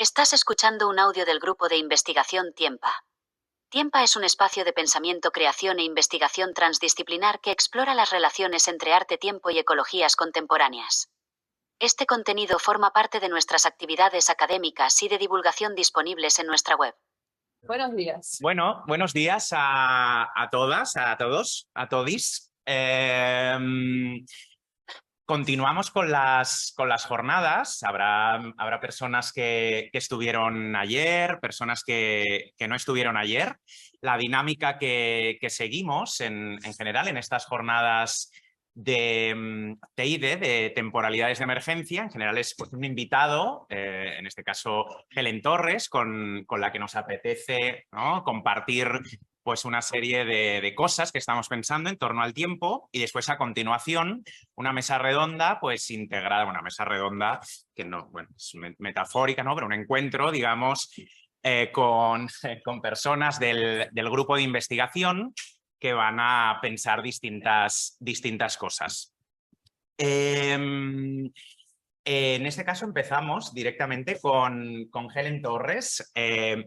Estás escuchando un audio del grupo de investigación Tiempa. Tiempa es un espacio de pensamiento, creación e investigación transdisciplinar que explora las relaciones entre arte, tiempo y ecologías contemporáneas. Este contenido forma parte de nuestras actividades académicas y de divulgación disponibles en nuestra web. Buenos días. Bueno, buenos días a todas, a todos, a todis. Continuamos con las jornadas. Habrá personas que estuvieron ayer, personas que no estuvieron ayer. La dinámica que seguimos en general en estas jornadas de TIDE, de temporalidades de emergencia, en general es pues, un invitado, en este caso Helen Torres, con la que nos apetece, ¿no?, compartir pues, una serie de cosas que estamos pensando en torno al tiempo, y después a continuación una mesa redonda pues integrada, una mesa redonda que no, bueno, es metafórica, ¿no?, pero un encuentro, digamos, con personas del grupo de investigación que van a pensar distintas cosas. En este caso empezamos directamente con Helen Torres, en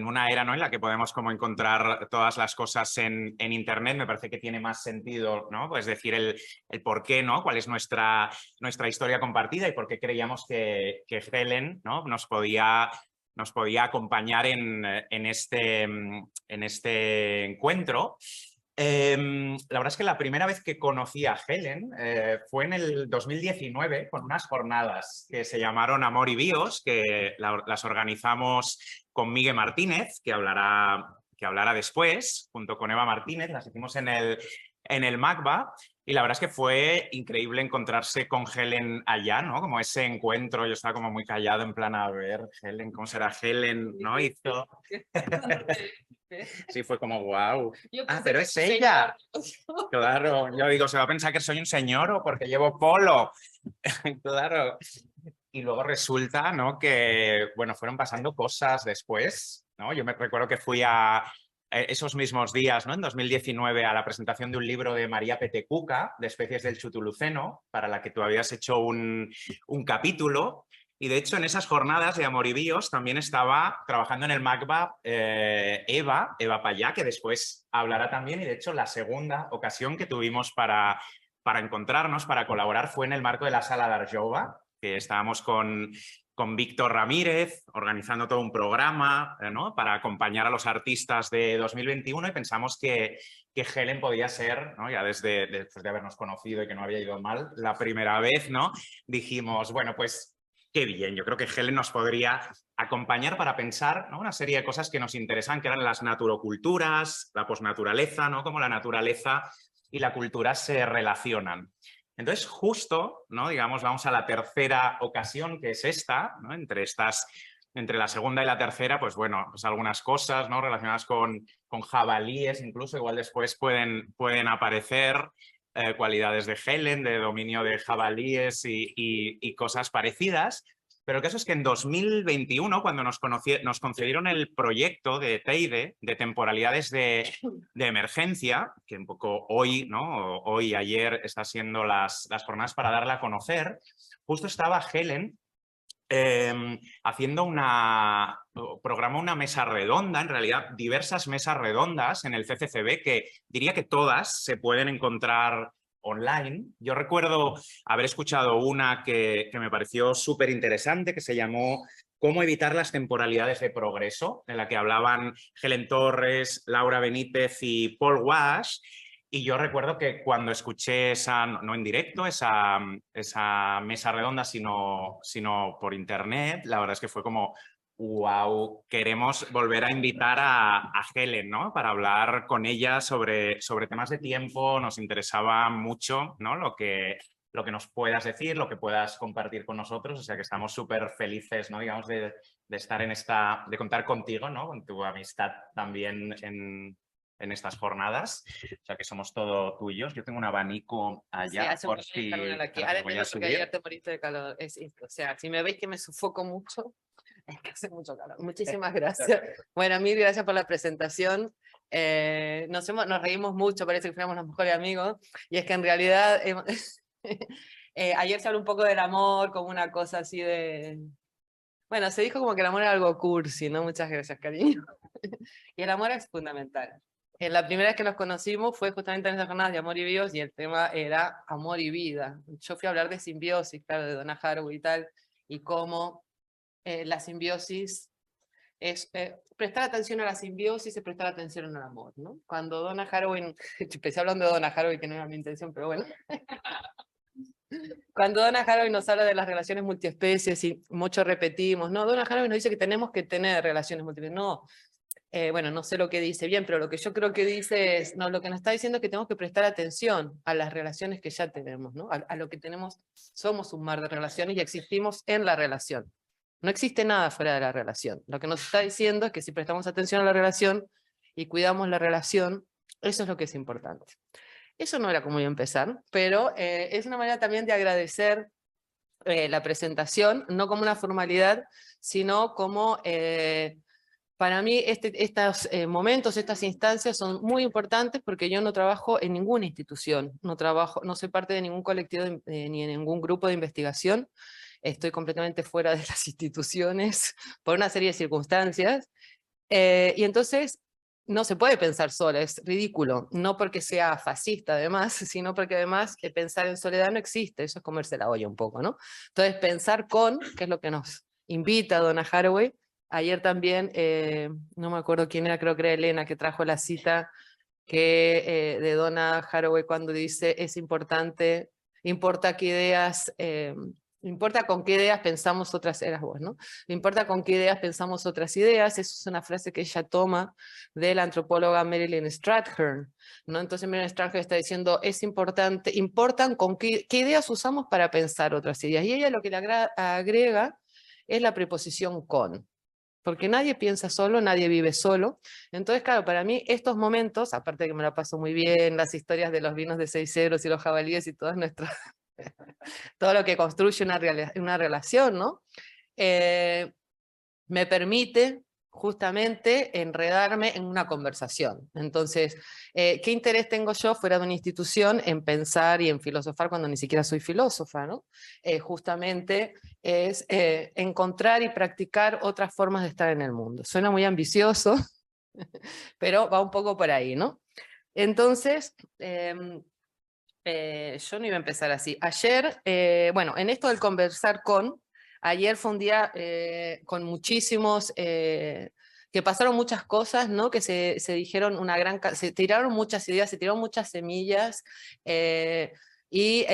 una era, ¿no?, en la que podemos como encontrar todas las cosas en Internet. Me parece que tiene más sentido, ¿no?, pues decir el por qué, ¿no?, cuál es nuestra historia compartida y por qué creíamos que Helen, ¿no?, nos podía acompañar en este encuentro. La verdad es que la primera vez que conocí a Helen fue en el 2019 con unas jornadas que se llamaron Amor y Bios, que las organizamos con Miguel Martínez, que hablará después, junto con Eva Martínez. Las hicimos en el MACBA. Y la verdad es que fue increíble encontrarse con Helen allá, ¿no? Como ese encuentro, yo estaba como muy callado en plan, a ver, Helen, ¿cómo será Helen? ¿No? Hizo... Sí, fue como, wow. Ah, pero es ella. Claro, yo digo, se va a pensar que soy un señor o porque llevo polo. Claro. Y luego resulta, ¿no?, que, bueno, fueron pasando cosas después, ¿no? Yo me recuerdo que fui a esos mismos días, ¿no?, en 2019, a la presentación de un libro de María Petecuca, de especies del Chutuluceno, para la que tú habías hecho un capítulo. Y de hecho, en esas jornadas de Amor y Bios también estaba trabajando en el MACBA Eva Payá, que después hablará también. Y de hecho, la segunda ocasión que tuvimos para encontrarnos, para colaborar, fue en el marco de la Sala d'Arjova, que estábamos con Víctor Ramírez organizando todo un programa, ¿no?, para acompañar a los artistas de 2021, y pensamos que Helen podía ser, ¿no?, ya después de habernos conocido y que no había ido mal la primera vez, ¿no?, dijimos, bueno, pues qué bien, yo creo que Helen nos podría acompañar para pensar, ¿no?, una serie de cosas que nos interesan, que eran las naturoculturas, la posnaturaleza, ¿no?, cómo la naturaleza y la cultura se relacionan. Entonces, justo, ¿no?, digamos, vamos a la tercera ocasión, que es esta, ¿no?, entre la segunda y la tercera, pues bueno, pues algunas cosas, ¿no?, relacionadas con jabalíes, incluso igual después pueden aparecer cualidades de Helen, de dominio de jabalíes y cosas parecidas. Pero el caso es que en 2021, cuando nos concedieron el proyecto de TEIDE, de temporalidades de emergencia, que un poco hoy, ¿no?, hoy y ayer está siendo las jornadas para darla a conocer, justo estaba Helen haciendo programa una mesa redonda, en realidad diversas mesas redondas en el CCCB, que diría que todas se pueden encontrar online. Yo recuerdo haber escuchado una que me pareció súper interesante, que se llamó ¿Cómo evitar las temporalidades de progreso?, en la que hablaban Helen Torres, Laura Benítez y Paul Wash. Y yo recuerdo que cuando escuché esa, no en directo, esa mesa redonda, sino por internet, la verdad es que fue como, wow, queremos volver a invitar a Helen, ¿no?, para hablar con ella sobre temas de tiempo. Nos interesaba mucho, ¿no?, lo que nos puedas decir, lo que puedas compartir con nosotros. O sea que estamos súper felices, ¿no?, digamos, de estar de contar contigo, ¿no?, con tu amistad también en estas jornadas. O sea que somos todo tuyos. Yo tengo un abanico allá, Sí, por si aquí. te Ahora voy entiendo a por qué subir. ayer te moriste de calor. O sea, si me veis que me sufoco mucho, es que hace mucho calor. Muchísimas gracias. Bueno, mil gracias por la presentación. Nos reímos mucho, parece que fuéramos los mejores amigos. Y es que en realidad ayer se habló un poco del amor como una cosa así de... Bueno, se dijo como que el amor era algo cursi, ¿no? Muchas gracias, cariño. Y el amor es fundamental. La primera vez que nos conocimos fue justamente en esas jornadas de amor y bios, y el tema era amor y vida. Yo fui a hablar de simbiosis, claro, de Donna Haraway y tal, y cómo la simbiosis es prestar atención a la simbiosis y prestar atención al amor, ¿no? Cuando Donna Haraway, empecé hablando de Donna Haraway, que no era mi intención, pero bueno. Cuando Donna Haraway nos habla de las relaciones multiespecies y mucho repetimos, no, Donna Haraway nos dice que tenemos que tener relaciones múltiples, no. Bueno, no sé lo que dice bien, pero lo que yo creo que dice es, no, lo que nos está diciendo es que tenemos que prestar atención a las relaciones que ya tenemos, ¿no? A lo que tenemos, somos un mar de relaciones y existimos en la relación. No existe nada fuera de la relación. Lo que nos está diciendo es que si prestamos atención a la relación y cuidamos la relación, eso es lo que es importante. Eso no era como iba a empezar, pero es una manera también de agradecer la presentación, no como una formalidad, sino como... para mí estos momentos, estas instancias son muy importantes porque yo no trabajo en ninguna institución, no soy parte de ningún colectivo ni en ningún grupo de investigación, estoy completamente fuera de las instituciones por una serie de circunstancias, y entonces no se puede pensar sola, es ridículo, no porque sea fascista además, sino porque además pensar en soledad no existe, eso es comerse la olla un poco, ¿no? Entonces pensar con, que es lo que nos invita Donna Haraway. Ayer también, no me acuerdo quién era, creo que era Elena, que trajo la cita de Donna Haraway cuando dice, es importante, importa qué ideas, importa con qué ideas pensamos otras, eras vos, ¿no? Importa con qué ideas pensamos otras ideas, eso es una frase que ella toma de la antropóloga Marilyn Strathern, ¿no? Entonces Marilyn Strathern está diciendo, es importante, importan con qué ideas usamos para pensar otras ideas, y ella lo que le agrega es la preposición con. Porque nadie piensa solo, nadie vive solo. Entonces, claro, para mí estos momentos, aparte de que me la paso muy bien, las historias de los vinos de 6 euros y los jabalíes y todo lo que construye una relación, ¿no? Me permite justamente enredarme en una conversación. Entonces, ¿qué interés tengo yo fuera de una institución en pensar y en filosofar cuando ni siquiera soy filósofa, ¿no? Justamente es encontrar y practicar otras formas de estar en el mundo. Suena muy ambicioso, pero va un poco por ahí, ¿no? Entonces, yo no iba a empezar así. Ayer, bueno, en esto del conversar con, ayer fue un día con muchísimos, que pasaron muchas cosas, ¿no? Que se dijeron se tiraron muchas ideas, se tiraron muchas semillas, y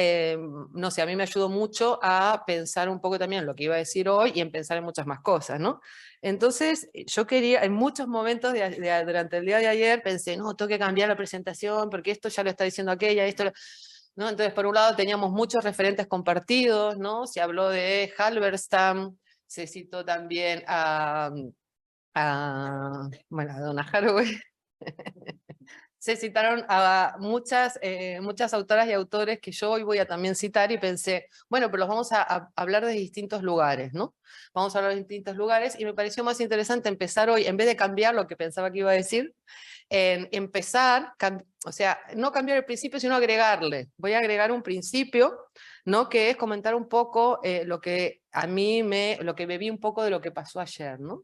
no sé, a mí me ayudó mucho a pensar un poco también lo que iba a decir hoy y en pensar en muchas más cosas, ¿no? Entonces, yo quería, en muchos momentos durante el día de ayer, pensé, no, tengo que cambiar la presentación porque esto ya lo está diciendo aquella, esto... ¿no? Entonces, por un lado, teníamos muchos referentes compartidos, ¿no? Se habló de Halberstam, se citó también bueno, a Donna Haraway. Se citaron a muchas autoras y autores que yo hoy voy a también citar y pensé, bueno, pero los vamos a hablar de distintos lugares, ¿no? Vamos a hablar de distintos lugares y me pareció más interesante empezar hoy, en vez de cambiar lo que pensaba que iba a decir, en empezar, o sea, no cambiar el principio, sino agregarle. Voy a agregar un principio, ¿no? Que es comentar un poco lo que a mí lo que bebí un poco de lo que pasó ayer, ¿no?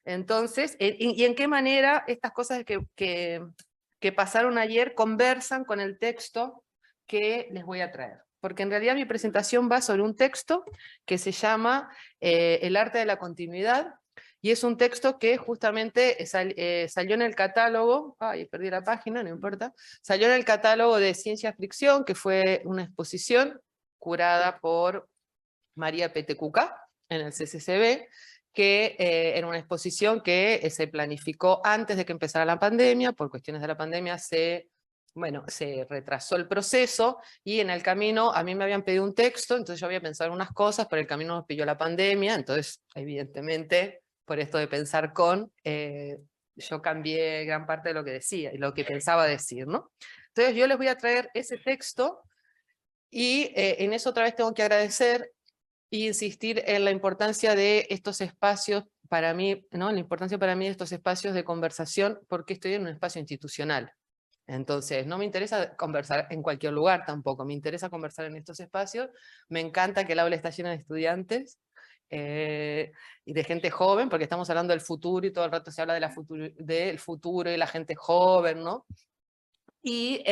Entonces, y en qué manera estas cosas que pasaron ayer conversan con el texto que les voy a traer. Porque en realidad mi presentación va sobre un texto que se llama El arte de la continuidad, y es un texto que justamente salió en el catálogo, ay, perdí la página, no importa, salió en el catálogo de ciencia ficción, que fue una exposición curada por María Petecuca en el CCCB, que era una exposición que se planificó antes de que empezara la pandemia. Por cuestiones de la pandemia se retrasó el proceso, y en el camino a mí me habían pedido un texto, entonces yo había pensado en unas cosas, pero el camino nos pilló la pandemia, entonces evidentemente por esto de pensar con, yo cambié gran parte de lo que decía y lo que pensaba decir, ¿no? Entonces yo les voy a traer ese texto, y en eso otra vez tengo que agradecer y insistir en la importancia de estos espacios para mí, ¿no? La importancia para mí de estos espacios de conversación, porque estoy en un espacio institucional. Entonces, no me interesa conversar en cualquier lugar tampoco, me interesa conversar en estos espacios. Me encanta que el aula está llena de estudiantes, y de gente joven, porque estamos hablando del futuro y todo el rato se habla de del futuro y la gente joven, ¿no? Y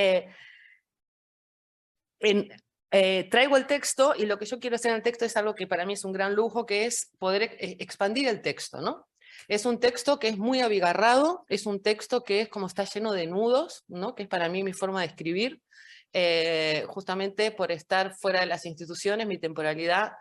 traigo el texto, y lo que yo quiero hacer en el texto es algo que para mí es un gran lujo, que es poder expandir el texto, ¿no? Es un texto que es muy abigarrado, es un texto que es como está lleno de nudos, ¿no? Que es para mí mi forma de escribir. Justamente por estar fuera de las instituciones, mi temporalidad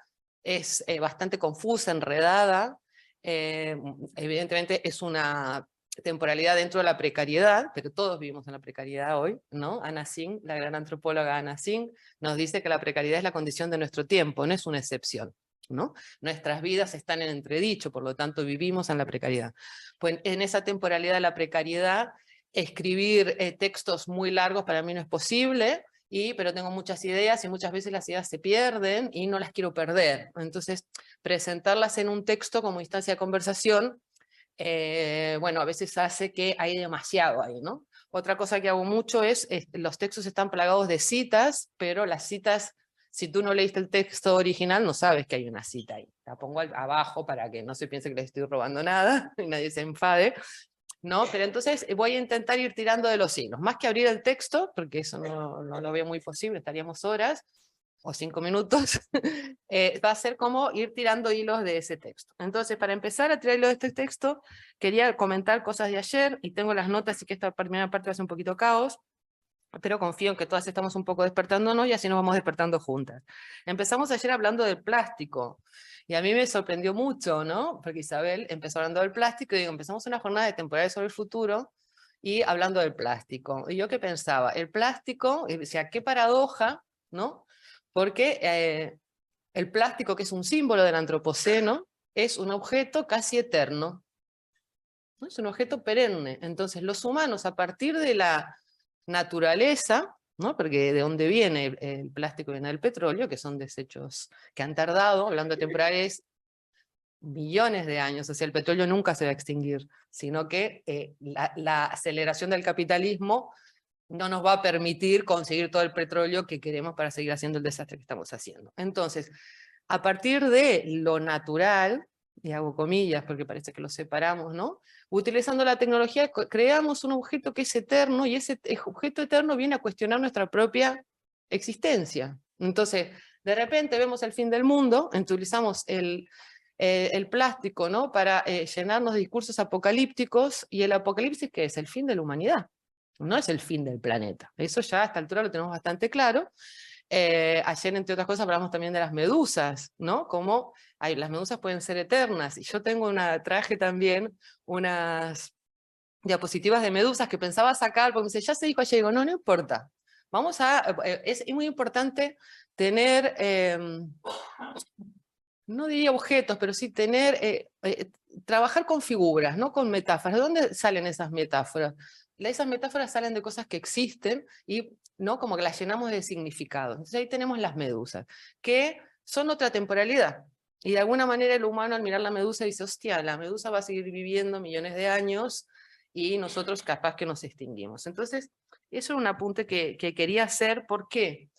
es bastante confusa, enredada. Evidentemente es una temporalidad dentro de la precariedad, pero todos vivimos en la precariedad hoy, ¿no? Anna Singh, la gran antropóloga Anna Singh, nos dice que la precariedad es la condición de nuestro tiempo, no es una excepción, ¿no? Nuestras vidas están en entredicho, por lo tanto vivimos en la precariedad. Pues en esa temporalidad de la precariedad, escribir textos muy largos para mí no es posible, pero tengo muchas ideas y muchas veces las ideas se pierden y no las quiero perder. Entonces, presentarlas en un texto como instancia de conversación, bueno, a veces hace que hay demasiado ahí, ¿no? Otra cosa que hago mucho es, los textos están plagados de citas, pero las citas, si tú no leíste el texto original, no sabes que hay una cita ahí. La pongo abajo para que no se piense que les estoy robando nada y nadie se enfade, ¿no? Pero entonces voy a intentar ir tirando de los hilos, más que abrir el texto, porque eso no lo veo muy posible, estaríamos horas, o 5 minutos, va a ser como ir tirando hilos de ese texto. Entonces, para empezar a tirar hilos de este texto, quería comentar cosas de ayer, y tengo las notas, así que esta primera parte va a ser un poquito caos, pero confío en que todas estamos un poco despertándonos y así nos vamos despertando juntas. Empezamos ayer hablando del plástico, y a mí me sorprendió mucho, ¿no? Porque Isabel empezó hablando del plástico, y digo, empezamos una jornada de temporales sobre el futuro, y hablando del plástico. Y yo qué pensaba, el plástico, y decía, qué paradoja, ¿no? Porque el plástico, que es un símbolo del antropoceno, es un objeto casi eterno, ¿no? Es un objeto perenne. Entonces los humanos, a partir de la naturaleza, ¿no? Porque de dónde viene el plástico, viene del petróleo, que son desechos que han tardado, hablando de temporales, millones de años. O sea, el petróleo nunca se va a extinguir, sino que la aceleración del capitalismo no nos va a permitir conseguir todo el petróleo que queremos para seguir haciendo el desastre que estamos haciendo. Entonces, a partir de lo natural, y hago comillas porque parece que lo separamos, ¿no? Utilizando la tecnología, creamos un objeto que es eterno, y ese objeto eterno viene a cuestionar nuestra propia existencia. Entonces, de repente vemos el fin del mundo, utilizamos el plástico, ¿no? Para llenarnos de discursos apocalípticos, y el apocalipsis, ¿qué es? El fin de la humanidad. No es el fin del planeta. Eso ya a esta altura lo tenemos bastante claro. Ayer, entre otras cosas, hablamos también de las medusas, ¿no? Como las medusas pueden ser eternas. Y yo traje también unas diapositivas de medusas que pensaba sacar, porque me dice, ya se dijo ayer, digo, no importa. Es muy importante tener, no diría objetos, pero sí tener, trabajar con figuras, no con metáforas. ¿De dónde salen esas metáforas? Esas metáforas salen de cosas que existen, y ¿no? Como que las llenamos de significado. Entonces ahí tenemos las medusas, que son otra temporalidad. Y de alguna manera el humano, al mirar la medusa, dice, hostia, la medusa va a seguir viviendo millones de años y nosotros capaz que nos extinguimos. Entonces, eso era un apunte que quería hacer. ¿Por qué?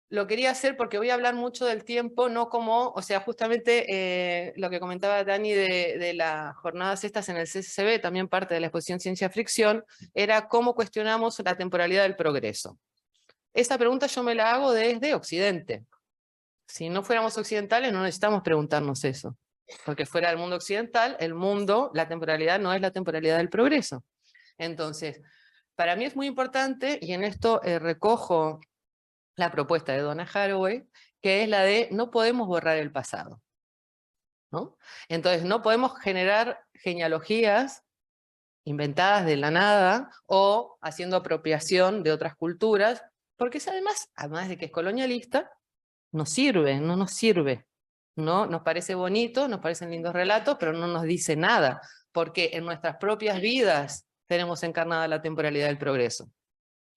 Lo quería hacer porque voy a hablar mucho del tiempo, no como, o sea, justamente lo que comentaba Dani de las jornadas estas en el CCCB, también parte de la exposición Ciencia Fricción, era cómo cuestionamos la temporalidad del progreso. Esa pregunta yo me la hago desde Occidente. Si no fuéramos occidentales, no necesitamos preguntarnos eso. Porque fuera del mundo occidental, la temporalidad no es la temporalidad del progreso. Entonces, para mí es muy importante, y en esto recojo la propuesta de Donna Haraway, que es la de no podemos borrar el pasado, ¿no? Entonces no podemos generar genealogías inventadas de la nada o haciendo apropiación de otras culturas, porque además de que es colonialista, no nos sirve, ¿no? Nos parece bonito, nos parecen lindos relatos, pero no nos dice nada, porque en nuestras propias vidas tenemos encarnada la temporalidad del progreso.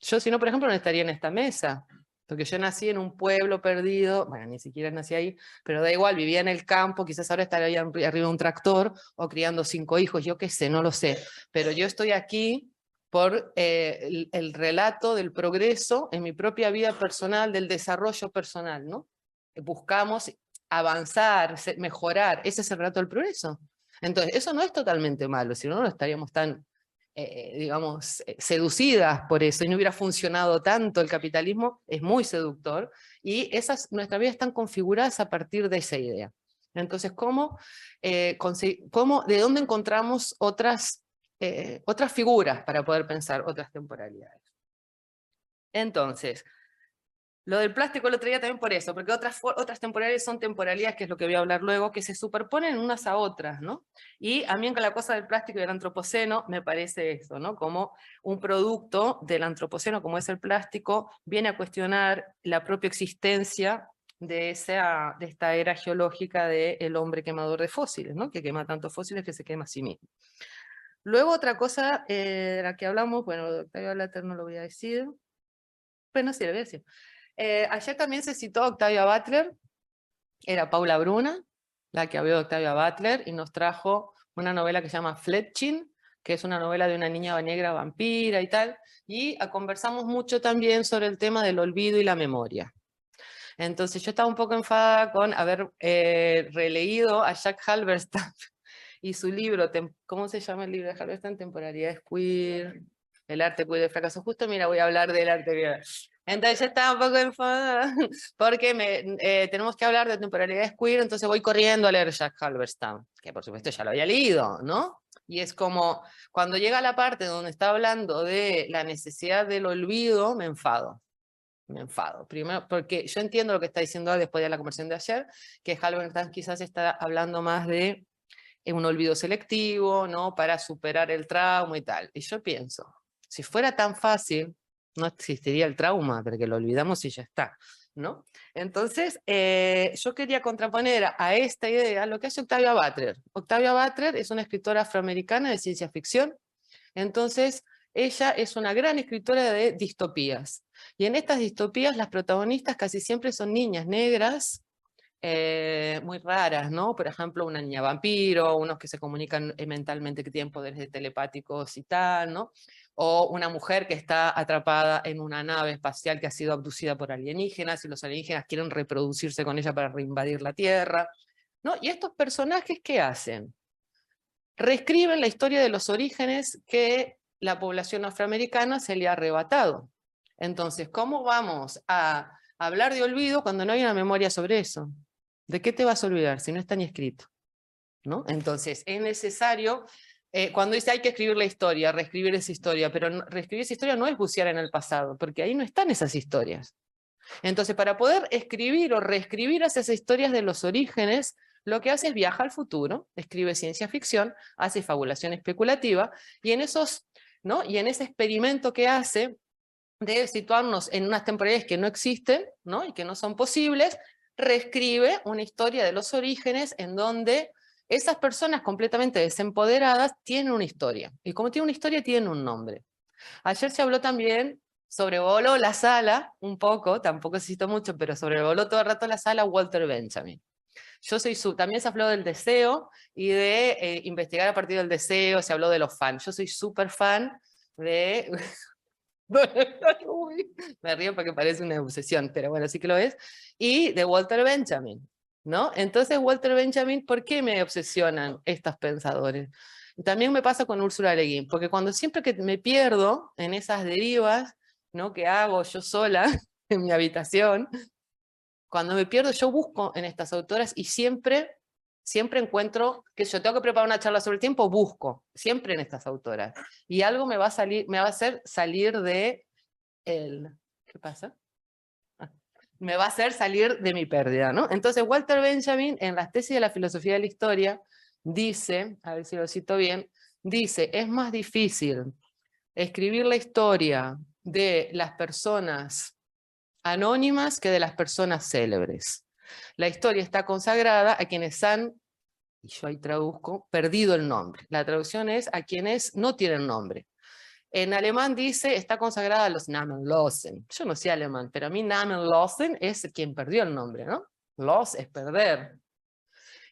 Yo, si no, por ejemplo, no estaría en esta mesa, porque yo nací en un pueblo perdido, bueno, ni siquiera nací ahí, pero da igual, vivía en el campo, quizás ahora estaría arriba de un tractor, o criando 5 hijos, yo qué sé, no lo sé, pero yo estoy aquí por el relato del progreso en mi propia vida personal, del desarrollo personal, ¿no? Buscamos avanzar, mejorar, ese es el relato del progreso. Entonces, eso no es totalmente malo, si no, no estaríamos tan, digamos, seducidas por eso, y no hubiera funcionado tanto el capitalismo, es muy seductor, y nuestras vidas están configuradas a partir de esa idea. Entonces, ¿de dónde encontramos otras figuras para poder pensar otras temporalidades? Entonces, lo del plástico lo traía también por eso, porque otras temporalidades son temporalidades, que es lo que voy a hablar luego, que se superponen unas a otras, ¿no? Y a mí con la cosa del plástico y del antropoceno me parece eso, ¿no? Como un producto del antropoceno, como es el plástico, viene a cuestionar la propia existencia de esta era geológica del hombre quemador de fósiles, ¿no? Que quema tantos fósiles que se quema a sí mismo. Luego otra cosa de la que hablamos, bueno, de Octavio Butler no lo voy a decir, bueno, sí, lo voy a decir. Ayer también se citó a Octavia Butler, era Paula Bruna, la que habló de Octavia Butler, y nos trajo una novela que se llama Fletching, que es una novela de una niña negra vampira y tal, y conversamos mucho también sobre el tema del olvido y la memoria. Entonces yo estaba un poco enfadada con haber releído a Jack Halberstam y su libro, ¿cómo se llama el libro de Halberstam? Temporalidades queer, el arte queer del fracaso. Justo, mira, voy a hablar del arte queer. Entonces yo estaba un poco enfadada porque tenemos que hablar de temporalidades queer, entonces voy corriendo a leer Jack Halberstam, que por supuesto ya lo había leído, ¿no? Y es como, cuando llega la parte donde está hablando de la necesidad del olvido, me enfado. Me enfado. Primero, porque yo entiendo lo que está diciendo después de la conversación de ayer, que Halberstam quizás está hablando más de un olvido selectivo, ¿no? Para superar el trauma y tal. Y yo pienso, si fuera tan fácil, no existiría el trauma, porque lo olvidamos y ya está, ¿no? Entonces, yo quería contraponer a esta idea lo que hace Octavia Butler. Octavia Butler es una escritora afroamericana de ciencia ficción, entonces ella es una gran escritora de distopías. Y en estas distopías las protagonistas casi siempre son niñas negras, muy raras, ¿no? Por ejemplo, una niña vampiro, unos que se comunican mentalmente, que tienen poderes telepáticos y tal, ¿no? O una mujer que está atrapada en una nave espacial que ha sido abducida por alienígenas y los alienígenas quieren reproducirse con ella para reinvadir la Tierra, ¿no? Y estos personajes, ¿qué hacen? Reescriben la historia de los orígenes que la población afroamericana se le ha arrebatado. Entonces, ¿cómo vamos a hablar de olvido cuando no hay una memoria sobre eso? ¿De qué te vas a olvidar si no está ni escrito? ¿No? Entonces, es necesario, cuando dice hay que escribir la historia, reescribir esa historia, pero reescribir esa historia no es bucear en el pasado, porque ahí no están esas historias. Entonces, para poder escribir o reescribir esas historias de los orígenes, lo que hace es viajar al futuro, escribe ciencia ficción, hace fabulación especulativa, y en esos, ¿no? Y en ese experimento que hace de situarnos en unas temporalidades que no existen, ¿no? Y que no son posibles, reescribe una historia de los orígenes en donde esas personas completamente desempoderadas tienen una historia. Y como tienen una historia, tienen un nombre. Ayer se habló también, sobrevoló la sala un poco, tampoco se citó mucho, pero sobrevoló todo el rato la sala Walter Benjamin. Yo soy también se habló del deseo y de investigar a partir del deseo, se habló de los fans. Yo soy súper fan de... Uy, me río porque parece una obsesión, pero bueno, sí que lo es. Y de Walter Benjamin, ¿no? Entonces, Walter Benjamin, ¿por qué me obsesionan estos pensadores? También me pasa con Ursula Le Guin, porque siempre que me pierdo en esas derivas, ¿no? Que hago yo sola en mi habitación, cuando me pierdo yo busco en estas autoras y siempre encuentro que yo tengo que preparar una charla sobre el tiempo, busco siempre en estas autoras. Y algo me va a hacer salir de ¿qué pasa? Me va a hacer salir de mi pérdida, ¿no? Entonces Walter Benjamin, en las tesis de la filosofía de la historia, dice, a ver si lo cito bien, dice, es más difícil escribir la historia de las personas anónimas que de las personas célebres. La historia está consagrada a quienes han, y yo ahí traduzco, perdido el nombre. La traducción es a quienes no tienen nombre. En alemán dice, está consagrada a los Namenlosen. Yo no sé alemán, pero a mí Namenlosen es quien perdió el nombre, ¿no? Los es perder.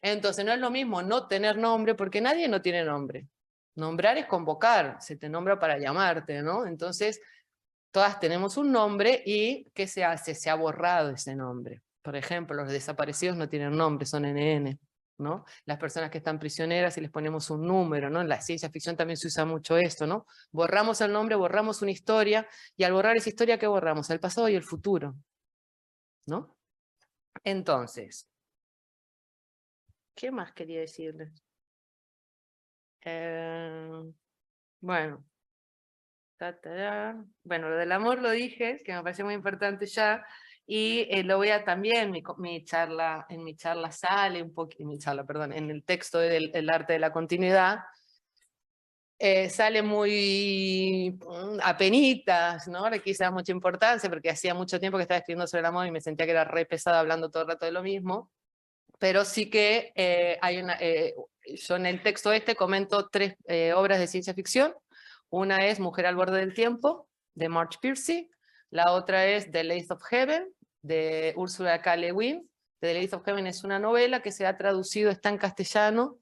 Entonces no es lo mismo no tener nombre, porque nadie no tiene nombre. Nombrar es convocar, se te nombra para llamarte, ¿no? Entonces, todas tenemos un nombre y ¿qué se hace? Se ha borrado ese nombre. Por ejemplo, los desaparecidos no tienen nombre, son NN, ¿no? Las personas que están prisioneras y les ponemos un número, ¿no? En la ciencia ficción también se usa mucho esto, ¿no? Borramos el nombre, borramos una historia, y al borrar esa historia, ¿qué borramos? El pasado y el futuro, ¿no? Entonces, ¿qué más quería decirles? Bueno, bueno, lo del amor lo dije, que me parece muy importante ya, y lo voy a también, en mi charla sale un poco, perdón, en el texto del el arte de la continuidad, sale muy apenitas, ¿no? Le quise dar mucha importancia porque hacía mucho tiempo que estaba escribiendo sobre el amor y me sentía que era re pesada hablando todo el rato de lo mismo, pero sí que yo en el texto comento 3 obras de ciencia ficción. Una es Mujer al borde del tiempo, de Marge Piercy. La otra es The Lathe of Heaven, de Ursula K. Le Guin. The Lathe of Heaven es una novela que se ha traducido, está en castellano,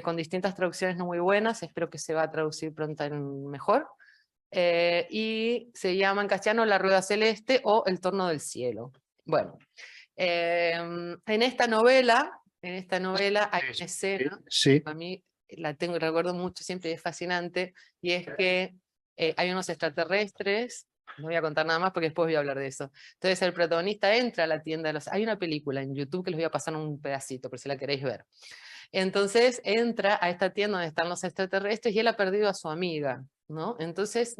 con distintas traducciones no muy buenas, espero que se va a traducir pronto mejor. Y se llama en castellano La Rueda Celeste o El Torno del Cielo. Bueno, en esta novela hay una escena, Sí. a mí recuerdo mucho siempre y es fascinante, y es que hay unos extraterrestres, no voy a contar nada más porque después voy a hablar de eso. Entonces el protagonista entra a la tienda de los... Hay una película en YouTube que les voy a pasar un pedacito por si la queréis ver. Entonces entra a esta tienda donde están los extraterrestres y él ha perdido a su amiga, ¿no? Entonces,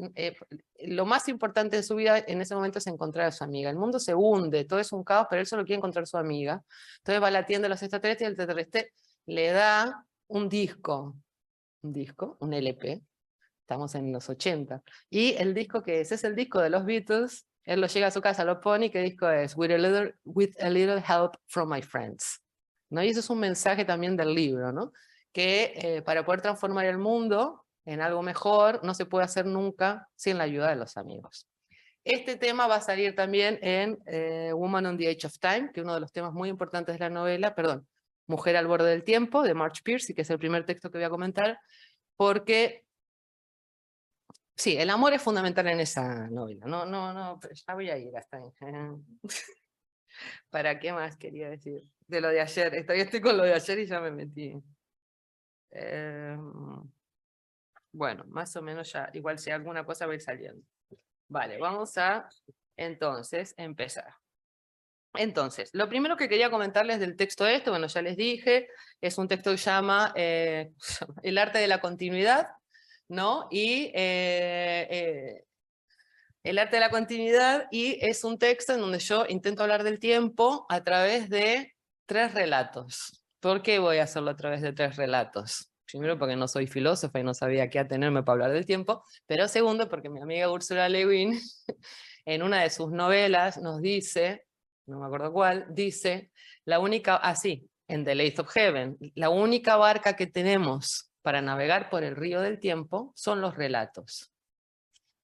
lo más importante de su vida en ese momento es encontrar a su amiga. El mundo se hunde, todo es un caos, pero él solo quiere encontrar a su amiga. Entonces va a la tienda de los extraterrestres y el extraterrestre le da un disco, un LP. Estamos en los 80. Y el disco que es el disco de los Beatles. Él lo llega a su casa, lo pone, y ¿qué disco es? With a little help from my friends. ¿No? Y eso es un mensaje también del libro, ¿no? Que para poder transformar el mundo en algo mejor, no se puede hacer nunca sin la ayuda de los amigos. Este tema va a salir también en Woman on the Edge of Time, que es uno de los temas muy importantes de la novela, perdón, Mujer al borde del tiempo, de Marge Piercy, que es el primer texto que voy a comentar, porque sí, el amor es fundamental en esa novela. No, ya voy a ir hasta ahí. ¿Para qué más quería decir? De lo de ayer. Estoy con lo de ayer y ya me metí. Bueno, más o menos ya, igual si alguna cosa va a ir saliendo. Vale, vamos a entonces empezar. Entonces, lo primero que quería comentarles del texto bueno, ya les dije, es un texto que se llama El arte de la continuidad, ¿no? Y el arte de la continuidad, y es un texto en donde yo intento hablar del tiempo a través de 3 relatos. ¿Por qué voy a hacerlo a través de 3 relatos? Primero, porque no soy filósofa y no sabía qué atenerme para hablar del tiempo, pero segundo, porque mi amiga Ursula Le Guin, en una de sus novelas, nos dice, no me acuerdo cuál, dice, en The Lathe of Heaven, la única barca que tenemos para navegar por el río del tiempo son los relatos.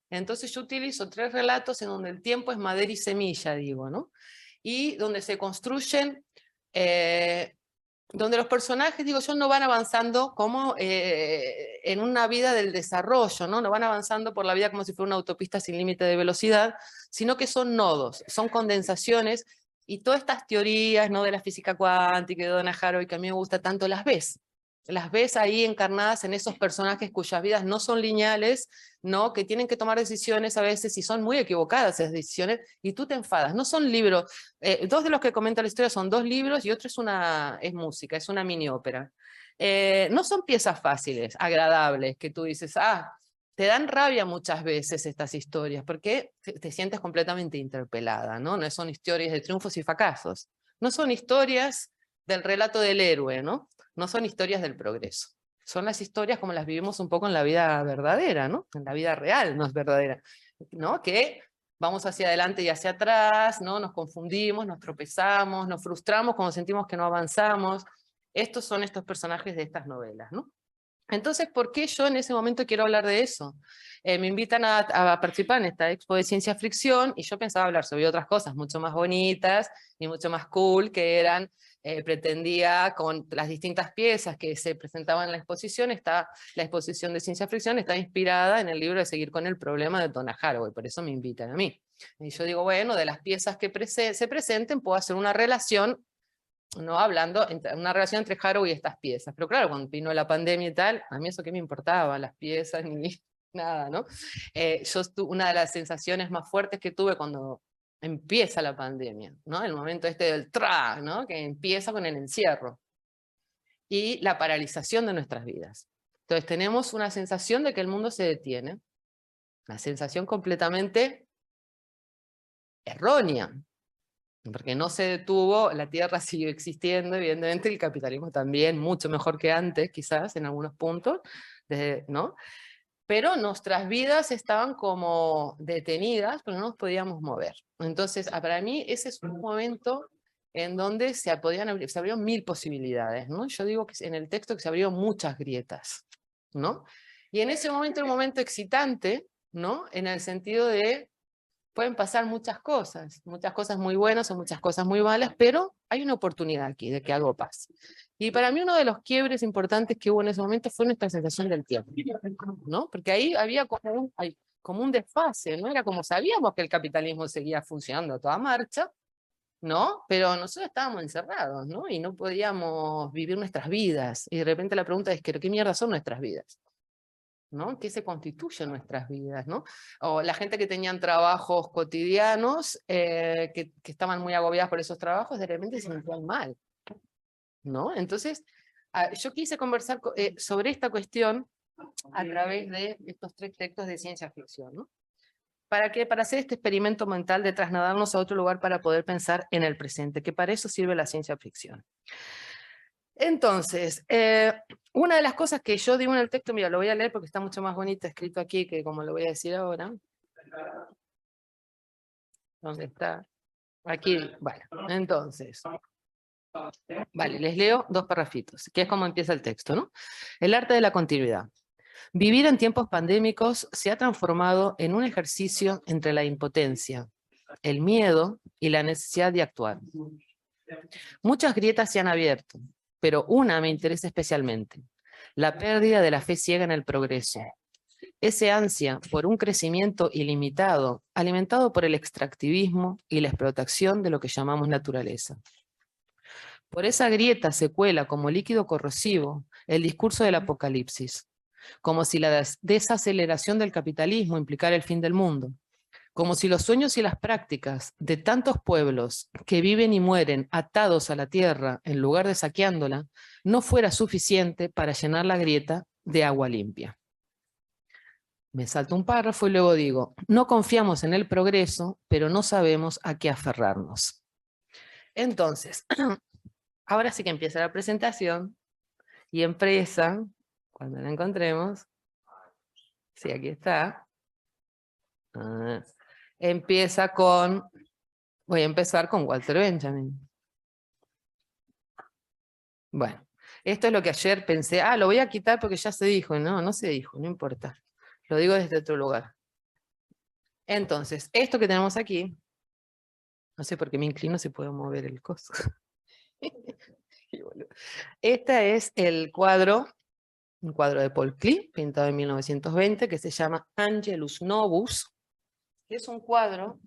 Entonces yo utilizo 3 relatos en donde el tiempo es madera y semilla, digo, ¿no? Y donde se construyen, donde los personajes, digo yo, no van avanzando como en una vida del desarrollo, ¿no? No van avanzando por la vida como si fuera una autopista sin límite de velocidad, sino que son nodos, son condensaciones, y todas estas teorías, ¿no? De la física cuántica y de Donna Haraway, que a mí me gusta tanto, las ves ahí encarnadas en esos personajes cuyas vidas no son lineales, ¿no? Que tienen que tomar decisiones a veces y son muy equivocadas esas decisiones, y tú te enfadas. No son libros, 2 de los que comentan la historia son 2 libros y otro es música, es una mini ópera. No son piezas fáciles, agradables, que tú dices, te dan rabia muchas veces estas historias, porque te sientes completamente interpelada, ¿no? No son historias de triunfos y fracasos, no son historias del relato del héroe, ¿no? No son historias del progreso. Son las historias como las vivimos un poco en la vida verdadera, ¿no? En la vida real no es verdadera, ¿no? Que vamos hacia adelante y hacia atrás, ¿no? Nos confundimos, nos tropezamos, nos frustramos cuando sentimos que no avanzamos. Estos son estos personajes de estas novelas, ¿no? Entonces, ¿por qué yo en ese momento quiero hablar de eso? Me invitan a participar en esta expo de ciencia ficción y yo pensaba hablar sobre otras cosas mucho más bonitas y mucho más cool, que eran, pretendía con las distintas piezas que se presentaban en la exposición, la exposición de ciencia ficción está inspirada en el libro de Seguir con el problema de Donna Haraway, por eso me invitan a mí. Y yo digo, bueno, de las piezas que se presenten, puedo hacer una relación, no hablando, una relación entre Harow y estas piezas. Pero claro, cuando vino la pandemia y tal, a mí eso qué me importaba, las piezas ni nada, ¿no? Una de las sensaciones más fuertes que tuve cuando empieza la pandemia, ¿no? El momento este del tra, ¿no? Que empieza con el encierro. Y la paralización de nuestras vidas. Entonces tenemos una sensación de que el mundo se detiene, una sensación completamente errónea, porque no se detuvo, la Tierra siguió existiendo, evidentemente el capitalismo también, mucho mejor que antes, quizás, en algunos puntos, ¿no? Pero nuestras vidas estaban como detenidas, pero no nos podíamos mover. Entonces, para mí, ese es un momento en donde se abrieron 1000 posibilidades, ¿no? Yo digo que en el texto que se abrieron muchas grietas, ¿no? Y en ese momento, un momento excitante, ¿no? En el sentido de, pueden pasar muchas cosas muy buenas o muchas cosas muy malas, pero hay una oportunidad aquí de que algo pase. Y para mí uno de los quiebres importantes que hubo en ese momento fue nuestra sensación del tiempo, ¿no? Porque ahí había como un desfase, ¿no? Era como sabíamos que el capitalismo seguía funcionando a toda marcha, ¿no? Pero nosotros estábamos encerrados, ¿no? Y no podíamos vivir nuestras vidas. Y de repente la pregunta es, ¿qué mierda son nuestras vidas? ¿No? ¿Qué se constituye en nuestras vidas? ¿No? O la gente que tenían trabajos cotidianos, que estaban muy agobiadas por esos trabajos, de repente se sentían mal, ¿no? Entonces, yo quise conversar sobre esta cuestión a través de estos 3 textos de ciencia ficción, ¿no? Para hacer este experimento mental de trasladarnos a otro lugar para poder pensar en el presente, que para eso sirve la ciencia ficción. Entonces, una de las cosas que yo digo en el texto, mira, lo voy a leer porque está mucho más bonito escrito aquí que como lo voy a decir ahora. ¿Dónde está? Aquí, vale. Entonces, vale, les leo 2 parrafitos, que es como empieza el texto, ¿no? El arte de la continuidad. Vivir en tiempos pandémicos se ha transformado en un ejercicio entre la impotencia, el miedo y la necesidad de actuar. Muchas grietas se han abierto, pero una me interesa especialmente: la pérdida de la fe ciega en el progreso. Ese ansia por un crecimiento ilimitado, alimentado por el extractivismo y la explotación de lo que llamamos naturaleza. Por esa grieta se cuela como líquido corrosivo el discurso del apocalipsis, como si la desaceleración del capitalismo implicara el fin del mundo, como si los sueños y las prácticas de tantos pueblos que viven y mueren atados a la tierra en lugar de saqueándola, no fuera suficiente para llenar la grieta de agua limpia. Me salto un párrafo y luego digo, no confiamos en el progreso, pero no sabemos a qué aferrarnos. Entonces, ahora sí que empieza la presentación y empresa, cuando la encontremos, sí, aquí está, empieza con, voy a empezar con Walter Benjamin. Bueno, esto es lo que ayer pensé, lo voy a quitar porque ya se dijo, no se dijo, no importa, lo digo desde otro lugar. Entonces, esto que tenemos aquí, no sé por qué me inclino si puedo mover el coso. Este es el cuadro, un cuadro de Paul Klee, pintado en 1920, que se llama Angelus Novus, que es un cuadro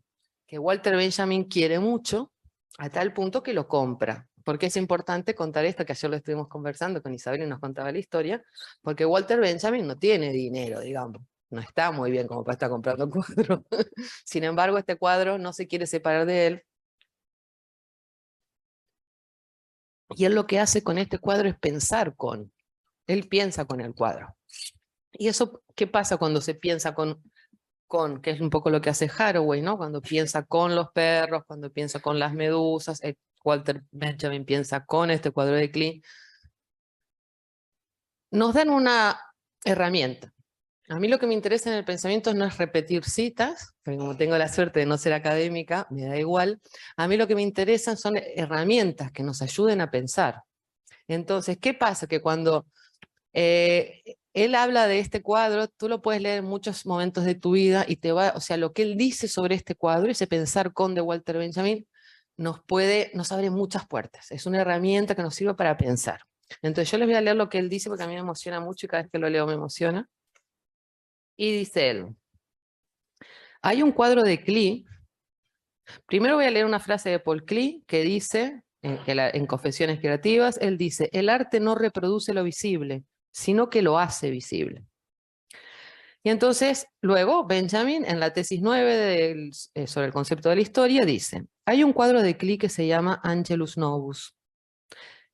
que Walter Benjamin quiere mucho, a tal punto que lo compra. Porque es importante contar esto, que ayer lo estuvimos conversando con Isabel y nos contaba la historia, porque Walter Benjamin no tiene dinero, digamos. No está muy bien como para estar comprando cuadros. Sin embargo, este cuadro no se quiere separar de él. Y él lo que hace con este cuadro es pensar con. Él piensa con el cuadro. ¿Y eso qué pasa cuando se piensa con, que es un poco lo que hace Haraway, ¿no? Cuando piensa con los perros, cuando piensa con las medusas, Walter Benjamin piensa con este cuadro de Klee. Nos dan una herramienta. A mí lo que me interesa en el pensamiento no es repetir citas, porque como tengo la suerte de no ser académica, me da igual. A mí lo que me interesan son herramientas que nos ayuden a pensar. Entonces, ¿qué pasa? Que cuando él habla de este cuadro, tú lo puedes leer en muchos momentos de tu vida y te va, o sea, lo que él dice sobre este cuadro, ese pensar con de Walter Benjamin, nos abre muchas puertas. Es una herramienta que nos sirve para pensar. Entonces yo les voy a leer lo que él dice porque a mí me emociona mucho y cada vez que lo leo me emociona. Y dice él, hay un cuadro de Klee Primero voy a leer una frase de Paul Klee que dice, en Confesiones Creativas, él dice: el arte no reproduce lo visible, sino que lo hace visible. Y entonces, luego, Benjamin, en la tesis 9 sobre el concepto de la historia, dice: hay un cuadro de Klee que se llama Angelus Novus.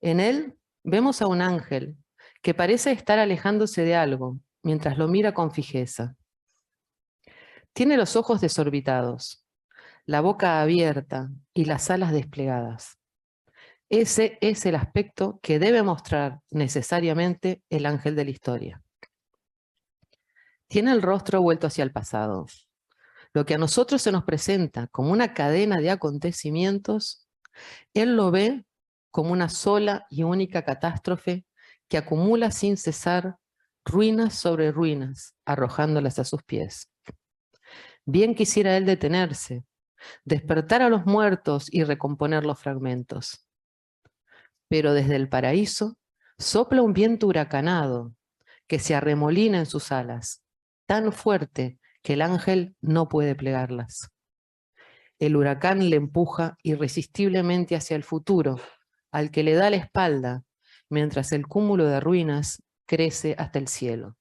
En él vemos a un ángel que parece estar alejándose de algo, mientras lo mira con fijeza. Tiene los ojos desorbitados, la boca abierta y las alas desplegadas. Ese es el aspecto que debe mostrar necesariamente el ángel de la historia. Tiene el rostro vuelto hacia el pasado. Lo que a nosotros se nos presenta como una cadena de acontecimientos, él lo ve como una sola y única catástrofe que acumula sin cesar ruinas sobre ruinas, arrojándolas a sus pies. Bien quisiera él detenerse, despertar a los muertos y recomponer los fragmentos. Pero desde el paraíso sopla un viento huracanado que se arremolina en sus alas, tan fuerte que el ángel no puede plegarlas. El huracán le empuja irresistiblemente hacia el futuro, al que le da la espalda, mientras el cúmulo de ruinas crece hasta el cielo.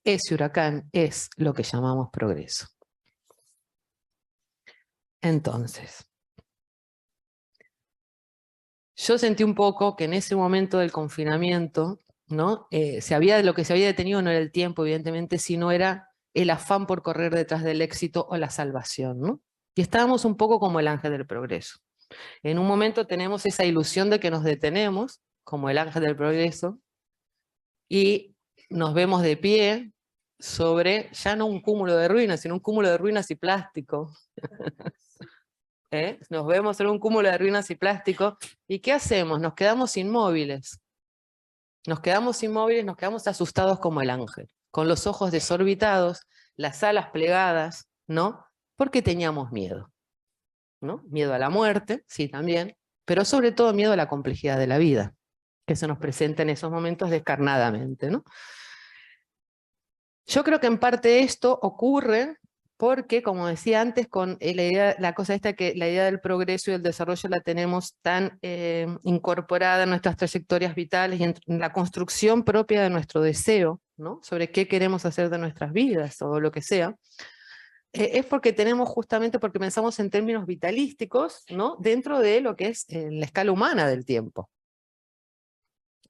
Ese huracán es lo que llamamos progreso. Entonces, yo sentí un poco que en ese momento del confinamiento, ¿no? Lo que se había detenido no era el tiempo, evidentemente, sino era el afán por correr detrás del éxito o la salvación, ¿no? Y estábamos un poco como el ángel del progreso. En un momento tenemos esa ilusión de que nos detenemos, como el ángel del progreso, y nos vemos de pie sobre ya no un cúmulo de ruinas, sino un cúmulo de ruinas y plástico. Nos vemos en un cúmulo de ruinas y plástico, ¿y qué hacemos? Nos quedamos inmóviles. Nos quedamos inmóviles, nos quedamos asustados como el ángel, con los ojos desorbitados, las alas plegadas, ¿no? Porque teníamos miedo, ¿no? Miedo a la muerte, sí, también, pero sobre todo miedo a la complejidad de la vida, que se nos presenta en esos momentos descarnadamente, ¿no? Yo creo que en parte esto ocurre porque, como decía antes, con la cosa esta que la idea del progreso y el desarrollo la tenemos tan incorporada en nuestras trayectorias vitales y en la construcción propia de nuestro deseo, ¿no? Sobre qué queremos hacer de nuestras vidas o lo que sea, es porque porque pensamos en términos vitalísticos, ¿no? Dentro de lo que es la escala humana del tiempo,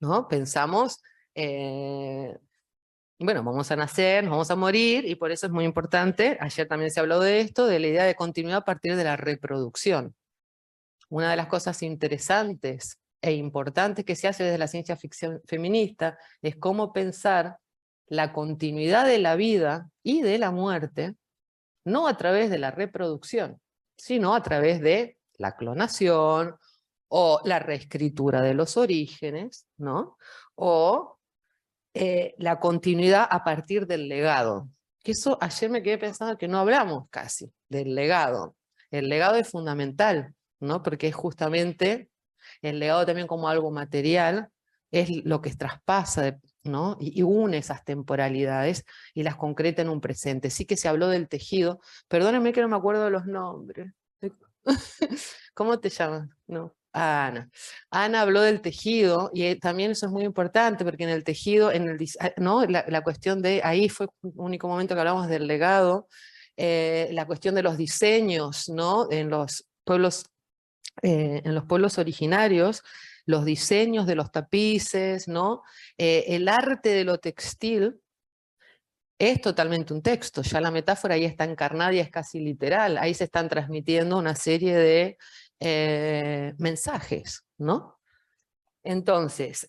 ¿no? Pensamos... bueno, vamos a nacer, nos vamos a morir, y por eso es muy importante, ayer también se habló de esto, de la idea de continuidad a partir de la reproducción. Una de las cosas interesantes e importantes que se hace desde la ciencia ficción feminista es cómo pensar la continuidad de la vida y de la muerte, no a través de la reproducción, sino a través de la clonación, o la reescritura de los orígenes, ¿no? O la continuidad a partir del legado. Que eso ayer me quedé pensando que no hablamos casi del legado. El legado es fundamental, ¿no? Porque es justamente el legado también como algo material, es lo que traspasa, ¿no? Y une esas temporalidades y las concreta en un presente. Sí que se habló del tejido. Perdónenme que no me acuerdo de los nombres. ¿Cómo te llamas? No. Ana. Ana habló del tejido, y también eso es muy importante, porque en el tejido, ¿no? La cuestión de, ahí fue el único momento que hablamos del legado, la cuestión de los diseños, ¿no? En los pueblos originarios, los diseños de los tapices, ¿no? El arte de lo textil es totalmente un texto, ya la metáfora ahí está encarnada y es casi literal, ahí se están transmitiendo una serie de mensajes, ¿no? Entonces,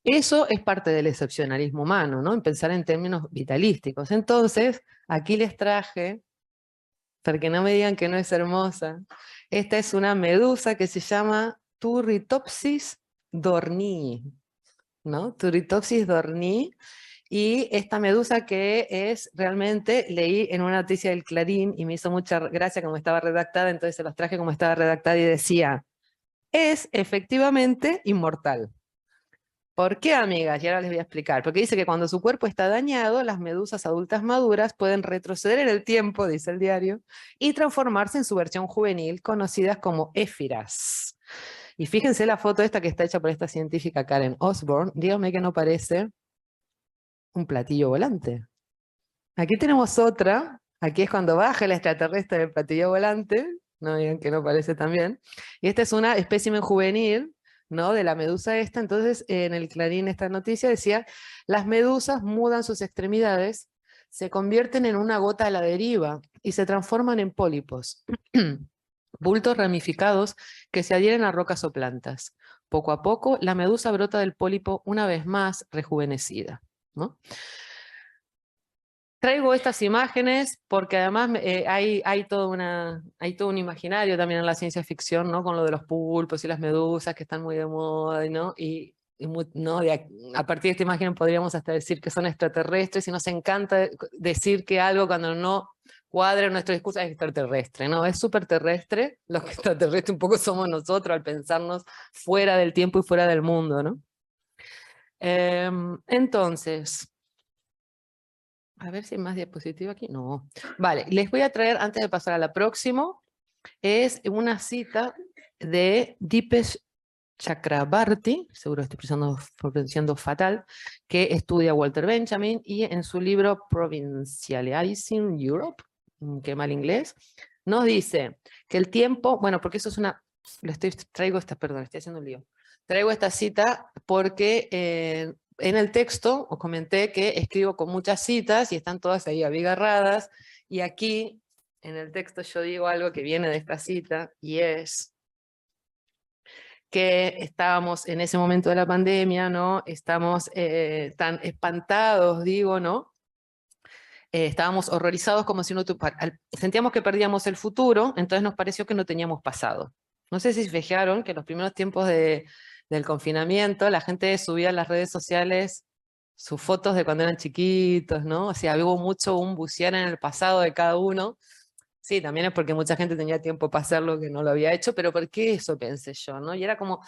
eso es parte del excepcionalismo humano, ¿no? En pensar en términos vitalísticos. Entonces, aquí les traje, para que no me digan que no es hermosa, esta es una medusa que se llama Turritopsis dornii, ¿no? Turritopsis dornii. Y esta medusa que es realmente, leí en una noticia del Clarín y me hizo mucha gracia como estaba redactada, entonces se los traje como estaba redactada y decía: es efectivamente inmortal. ¿Por qué, amigas? Y ahora les voy a explicar. Porque dice que cuando su cuerpo está dañado, las medusas adultas maduras pueden retroceder en el tiempo, dice el diario, y transformarse en su versión juvenil, conocidas como éfiras. Y fíjense la foto esta que está hecha por esta científica Karen Osborne. Díganme que no parece un platillo volante. Aquí tenemos otra. Aquí es cuando baja el extraterrestre del platillo volante. No digan que no parece también. Y esta es una espécimen juvenil, ¿no? De la medusa esta. Entonces, en el Clarín esta noticia decía, las medusas mudan sus extremidades, se convierten en una gota a la deriva y se transforman en pólipos. Bultos ramificados que se adhieren a rocas o plantas. Poco a poco, la medusa brota del pólipo una vez más rejuvenecida, ¿no? Traigo estas imágenes porque además hay todo un imaginario también en la ciencia ficción, ¿no? Con lo de los pulpos y las medusas que están muy de moda, ¿no? ¿no? A partir de esta imagen podríamos hasta decir que son extraterrestres y nos encanta decir que algo cuando no cuadra en nuestro discurso es extraterrestre, ¿no? Es súper terrestre, los extraterrestres un poco somos nosotros al pensarnos fuera del tiempo y fuera del mundo, ¿no? Entonces, a ver si hay más diapositiva aquí. No. Vale, les voy a traer, antes de pasar a la próxima, es una cita de Dipesh Chakrabarty, seguro estoy pronunciando fatal, que estudia Walter Benjamin, y en su libro Provincializing Europe, qué mal inglés, nos dice que el tiempo, bueno, porque eso es una, perdón, estoy haciendo un lío. Traigo esta cita porque en el texto os comenté que escribo con muchas citas y están todas ahí abigarradas, y aquí en el texto yo digo algo que viene de esta cita, y es que estábamos en ese momento de la pandemia, ¿no? Estamos tan espantados, digo, ¿no? Estábamos horrorizados como si no sentíamos que perdíamos el futuro, entonces nos pareció que no teníamos pasado. No sé si se fijaron que en los primeros tiempos del confinamiento la gente subía a las redes sociales sus fotos de cuando eran chiquitos, ¿no? O sea, hubo mucho un bucear en el pasado de cada uno. Sí, también es porque mucha gente tenía tiempo para hacerlo que no lo había hecho, pero ¿por qué eso pensé yo, no? Y era como,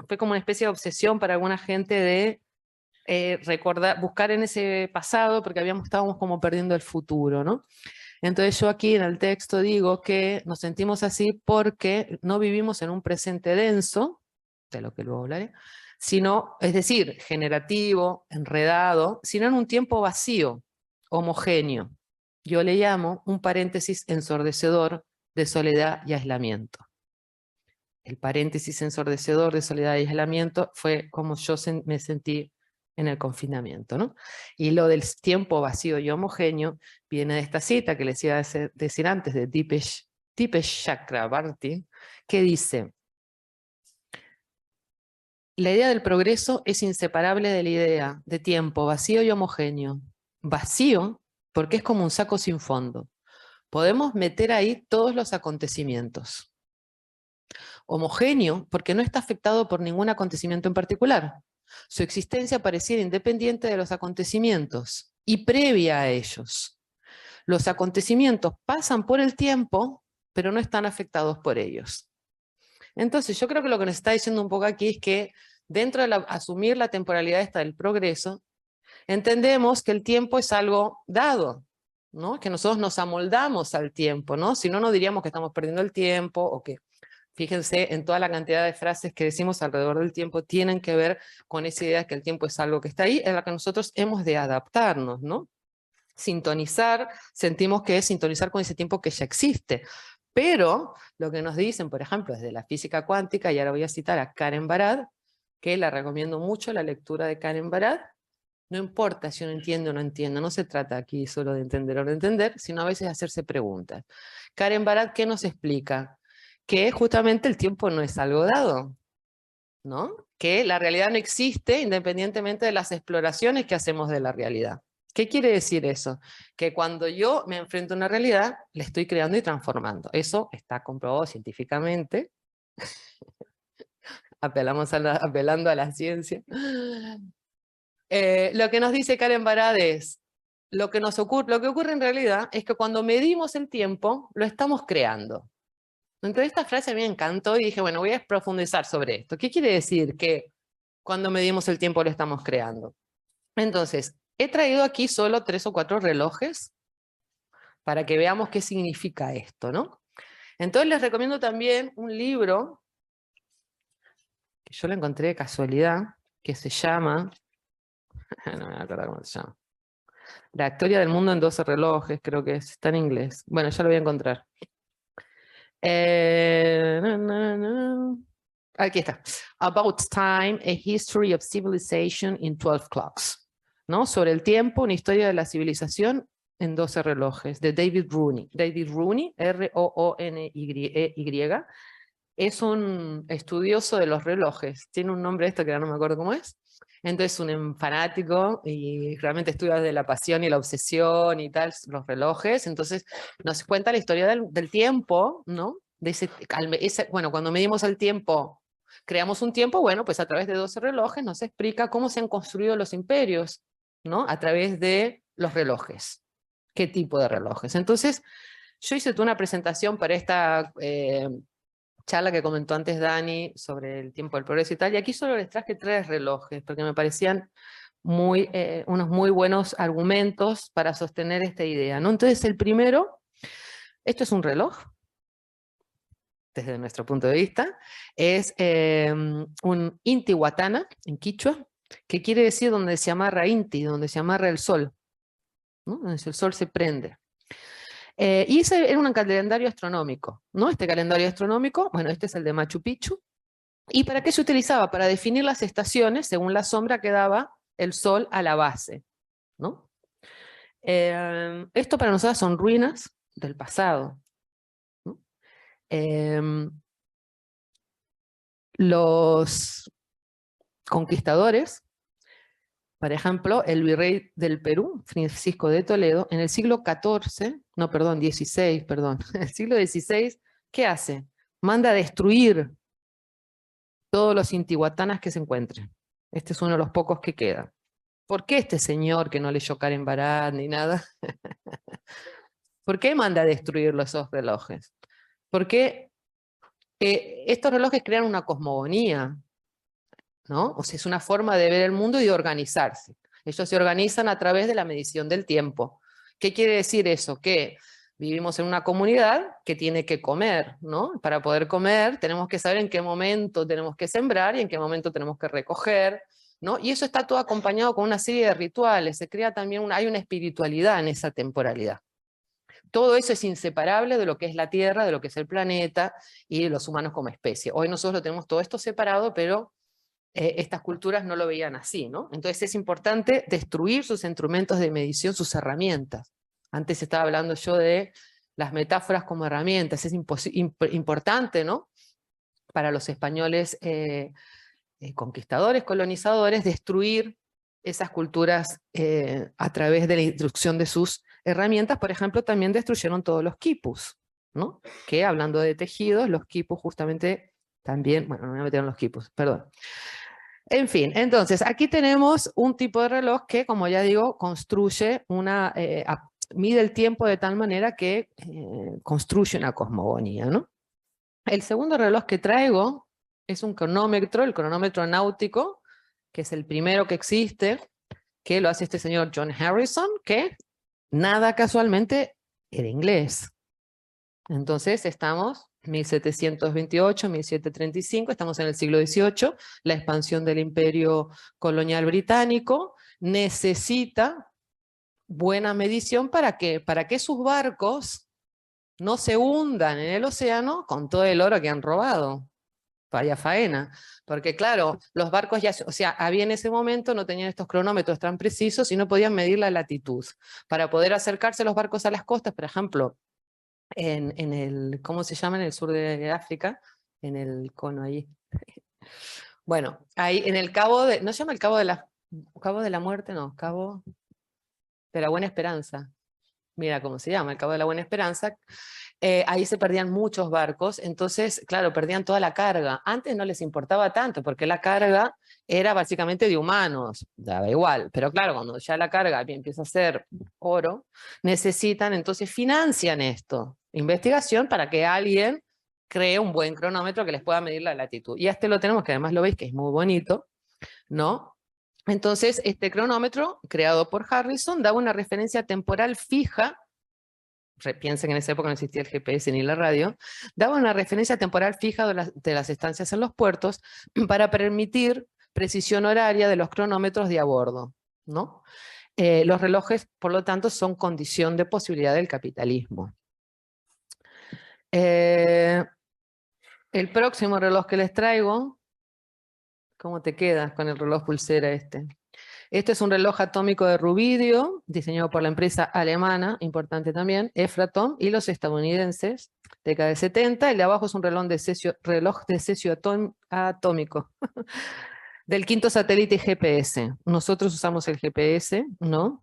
fue como una especie de obsesión para alguna gente de recordar, buscar en ese pasado, porque estábamos como perdiendo el futuro, ¿no? Entonces yo aquí en el texto digo que nos sentimos así porque no vivimos en un presente denso, de lo que luego hablaré, sino, es decir, generativo, enredado, sino en un tiempo vacío, homogéneo. Yo le llamo un paréntesis ensordecedor de soledad y aislamiento. El paréntesis ensordecedor de soledad y aislamiento fue como yo me sentí en el confinamiento, ¿no? Y lo del tiempo vacío y homogéneo viene de esta cita que les iba a decir antes, de Dipesh Chakrabarty, que dice: la idea del progreso es inseparable de la idea de tiempo vacío y homogéneo. Vacío porque es como un saco sin fondo. Podemos meter ahí todos los acontecimientos. Homogéneo porque no está afectado por ningún acontecimiento en particular. Su existencia pareciera independiente de los acontecimientos y previa a ellos. Los acontecimientos pasan por el tiempo, pero no están afectados por ellos. Entonces yo creo que lo que nos está diciendo un poco aquí es que dentro de asumir la temporalidad esta del progreso, entendemos que el tiempo es algo dado, ¿no? Que nosotros nos amoldamos al tiempo, ¿no? Si no, no diríamos que estamos perdiendo el tiempo, o que, fíjense, en toda la cantidad de frases que decimos alrededor del tiempo tienen que ver con esa idea de que el tiempo es algo que está ahí, en la que nosotros hemos de adaptarnos, ¿no? Sintonizar, sentimos que es sintonizar con ese tiempo que ya existe. Pero lo que nos dicen, por ejemplo, desde la física cuántica, y ahora voy a citar a Karen Barad, que la recomiendo mucho, la lectura de Karen Barad. No importa si uno entiende o no entiende, no se trata aquí solo de entender o no entender, sino a veces hacerse preguntas. Karen Barad, ¿qué nos explica? Que justamente el tiempo no es algo dado, ¿no? Que la realidad no existe independientemente de las exploraciones que hacemos de la realidad. ¿Qué quiere decir eso? Que cuando yo me enfrento a una realidad, la estoy creando y transformando. Eso está comprobado científicamente. Apelando a la ciencia. Lo que nos dice Karen Barad es, lo que ocurre en realidad es que cuando medimos el tiempo, lo estamos creando. Entonces esta frase a mí me encantó y dije, bueno, voy a profundizar sobre esto. ¿Qué quiere decir? Que cuando medimos el tiempo lo estamos creando. Entonces, he traído aquí solo 3 o 4 relojes para que veamos qué significa esto, ¿no? Entonces les recomiendo también un libro, que yo lo encontré de casualidad, que se llama, no me voy a acordar cómo se llama, La historia del mundo en 12 relojes, creo que está en inglés. Bueno, ya lo voy a encontrar. Aquí está. About Time, a History of Civilization in 12 Clocks. ¿No? Sobre el tiempo, una historia de la civilización en 12 relojes, de David Rooney. David Rooney, R-O-O-N-Y, es un estudioso de los relojes. Tiene un nombre esto que ahora no me acuerdo cómo es. Entonces un fanático y realmente estudia de la pasión y la obsesión y tal, los relojes. Entonces nos cuenta la historia del tiempo, ¿no? Bueno, cuando medimos el tiempo, creamos un tiempo, bueno, pues a través de 12 relojes nos explica cómo se han construido los imperios, ¿no? A través de los relojes. ¿Qué tipo de relojes? Entonces, yo hice toda una presentación para esta charla que comentó antes Dani sobre el tiempo del progreso y tal, y aquí solo les traje 3 relojes, porque me parecían unos muy buenos argumentos para sostener esta idea, ¿no? Entonces el primero, esto es un reloj, desde nuestro punto de vista, es un Intihuatana, en quichua, que quiere decir donde se amarra Inti, donde se amarra el sol, ¿no? Donde el sol se prende. Y ese era un calendario astronómico, ¿no? Este calendario astronómico, bueno, este es el de Machu Picchu. ¿Y para qué se utilizaba? Para definir las estaciones según la sombra que daba el sol a la base, ¿no? Esto para nosotros son ruinas del pasado, ¿no? Los conquistadores, por ejemplo, el virrey del Perú, Francisco de Toledo, en el siglo XVI, no, perdón, XVI, perdón, en el siglo XVI, ¿qué hace? Manda a destruir todos los intihuatanas que se encuentren. Este es uno de los pocos que queda. ¿Por qué este señor que no leyó Karen Barad ni nada? ¿Por qué manda a destruir esos relojes? Porque estos relojes crean una cosmogonía, ¿no? O sea, es una forma de ver el mundo y de organizarse. Ellos se organizan a través de la medición del tiempo. ¿Qué quiere decir eso? Que vivimos en una comunidad que tiene que comer, ¿no? Para poder comer tenemos que saber en qué momento tenemos que sembrar y en qué momento tenemos que recoger, ¿no? Y eso está todo acompañado con una serie de rituales. Se crea también hay una espiritualidad en esa temporalidad. Todo eso es inseparable de lo que es la Tierra, de lo que es el planeta y de los humanos como especie. Hoy nosotros lo tenemos todo esto separado, pero estas culturas no lo veían así, ¿no? Entonces es importante destruir sus instrumentos de medición, sus herramientas. Antes estaba hablando yo de las metáforas como herramientas. Es importante, ¿no? Para los españoles conquistadores, colonizadores, destruir esas culturas a través de la instrucción de sus herramientas. Por ejemplo, también destruyeron todos los quipus, ¿no? Que hablando de tejidos, los quipus justamente también, bueno, no me voy a meter en los quipus, perdón. En fin, entonces aquí tenemos un tipo de reloj que, como ya digo, construye mide el tiempo de tal manera que construye una cosmogonía, ¿no? El segundo reloj que traigo es un cronómetro, el cronómetro náutico, que es el primero que existe, que lo hace este señor John Harrison, que nada casualmente era inglés. Entonces estamos 1728, 1735, estamos en el siglo XVIII, la expansión del imperio colonial británico necesita buena medición para que sus barcos no se hundan en el océano con todo el oro que han robado. Vaya faena. Porque claro, los barcos ya, o sea, había en ese momento, no tenían estos cronómetros tan precisos y no podían medir la latitud. Para poder acercarse los barcos a las costas, por ejemplo, en el, ¿cómo se llama? En el sur de África, en el cono ahí. Bueno, ahí en el cabo de, ¿no se llama el cabo de la muerte? No, cabo de la Buena Esperanza. Mira cómo se llama, el Cabo de la Buena Esperanza. Ahí se perdían muchos barcos, entonces, claro, perdían toda la carga. Antes no les importaba tanto, porque la carga era básicamente de humanos, daba igual. Pero claro, cuando ya la carga empieza a ser oro, necesitan, entonces financian esto, investigación para que alguien cree un buen cronómetro que les pueda medir la latitud. Y este lo tenemos, que además lo veis que es muy bonito, ¿no? Entonces, este cronómetro, creado por Harrison, daba una referencia temporal fija. Piensen que en esa época no existía el GPS ni la radio, daba una referencia temporal fija de las estancias en los puertos para permitir precisión horaria de los cronómetros de a bordo, ¿no? Los relojes, por lo tanto, son condición de posibilidad del capitalismo. El próximo reloj que les traigo, ¿cómo te quedas con el reloj pulsera este? Este es un reloj atómico de rubidio, diseñado por la empresa alemana, importante también, Efratom, y los estadounidenses, década de 70. El de abajo es un reloj de cesio atómico, del quinto satélite GPS. Nosotros usamos el GPS, ¿no?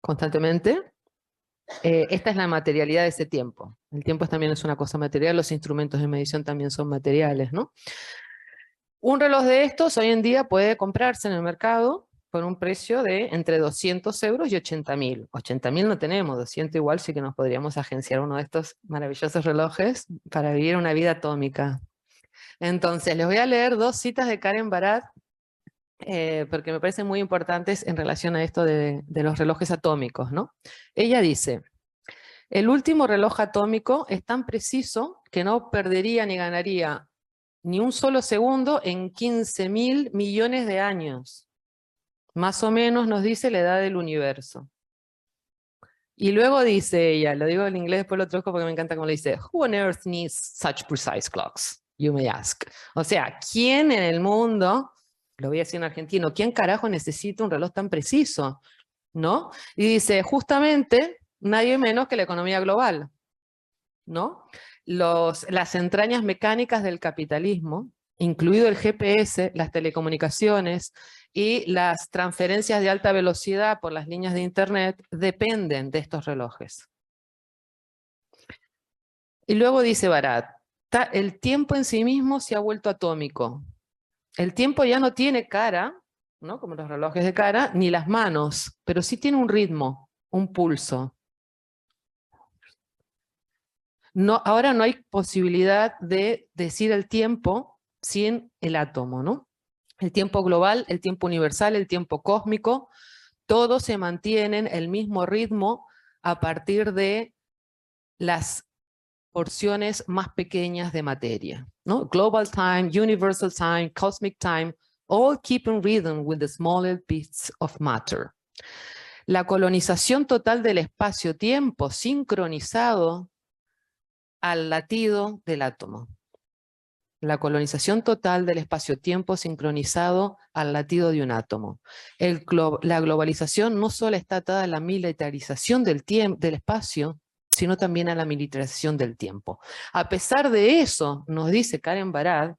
Constantemente. Esta es la materialidad de ese tiempo. El tiempo también es una cosa material, los instrumentos de medición también son materiales, ¿no? Un reloj de estos hoy en día puede comprarse en el mercado por un precio de entre 200 euros y 80.000. 80.000 no tenemos, 200 igual sí que nos podríamos agenciar uno de estos maravillosos relojes para vivir una vida atómica. Entonces, les voy a leer 2 citas de Karen Barat, porque me parecen muy importantes en relación a esto de los relojes atómicos, ¿no? Ella dice: el último reloj atómico es tan preciso que no perdería ni ganaría ni un solo segundo en 15.000 millones de años. Más o menos nos dice la edad del universo. Y luego dice ella, lo digo en inglés, después lo traduzco porque me encanta cómo le dice: Who on earth needs such precise clocks? You may ask. O sea, ¿quién en el mundo, lo voy a decir en argentino, quién carajo necesita un reloj tan preciso? ¿No? Y dice, justamente, nadie menos que la economía global, ¿no? Las entrañas mecánicas del capitalismo, incluido el GPS, las telecomunicaciones y las transferencias de alta velocidad por las líneas de internet, dependen de estos relojes. Y luego dice Barat, el tiempo en sí mismo se ha vuelto atómico. El tiempo ya no tiene cara, ¿no? Como los relojes de cara, ni las manos, pero sí tiene un ritmo, un pulso. No, ahora no hay posibilidad de decir el tiempo sin el átomo, ¿no? El tiempo global, el tiempo universal, el tiempo cósmico, todos se mantienen el mismo ritmo a partir de las porciones más pequeñas de materia, ¿no? Global time, universal time, cosmic time, all keep in rhythm with the smaller bits of matter. La colonización total del espacio-tiempo sincronizado al latido del átomo. La colonización total del espacio-tiempo sincronizado al latido de un átomo. La globalización no solo está atada a la militarización del espacio, sino también a la militarización del tiempo. A pesar de eso, nos dice Karen Barat,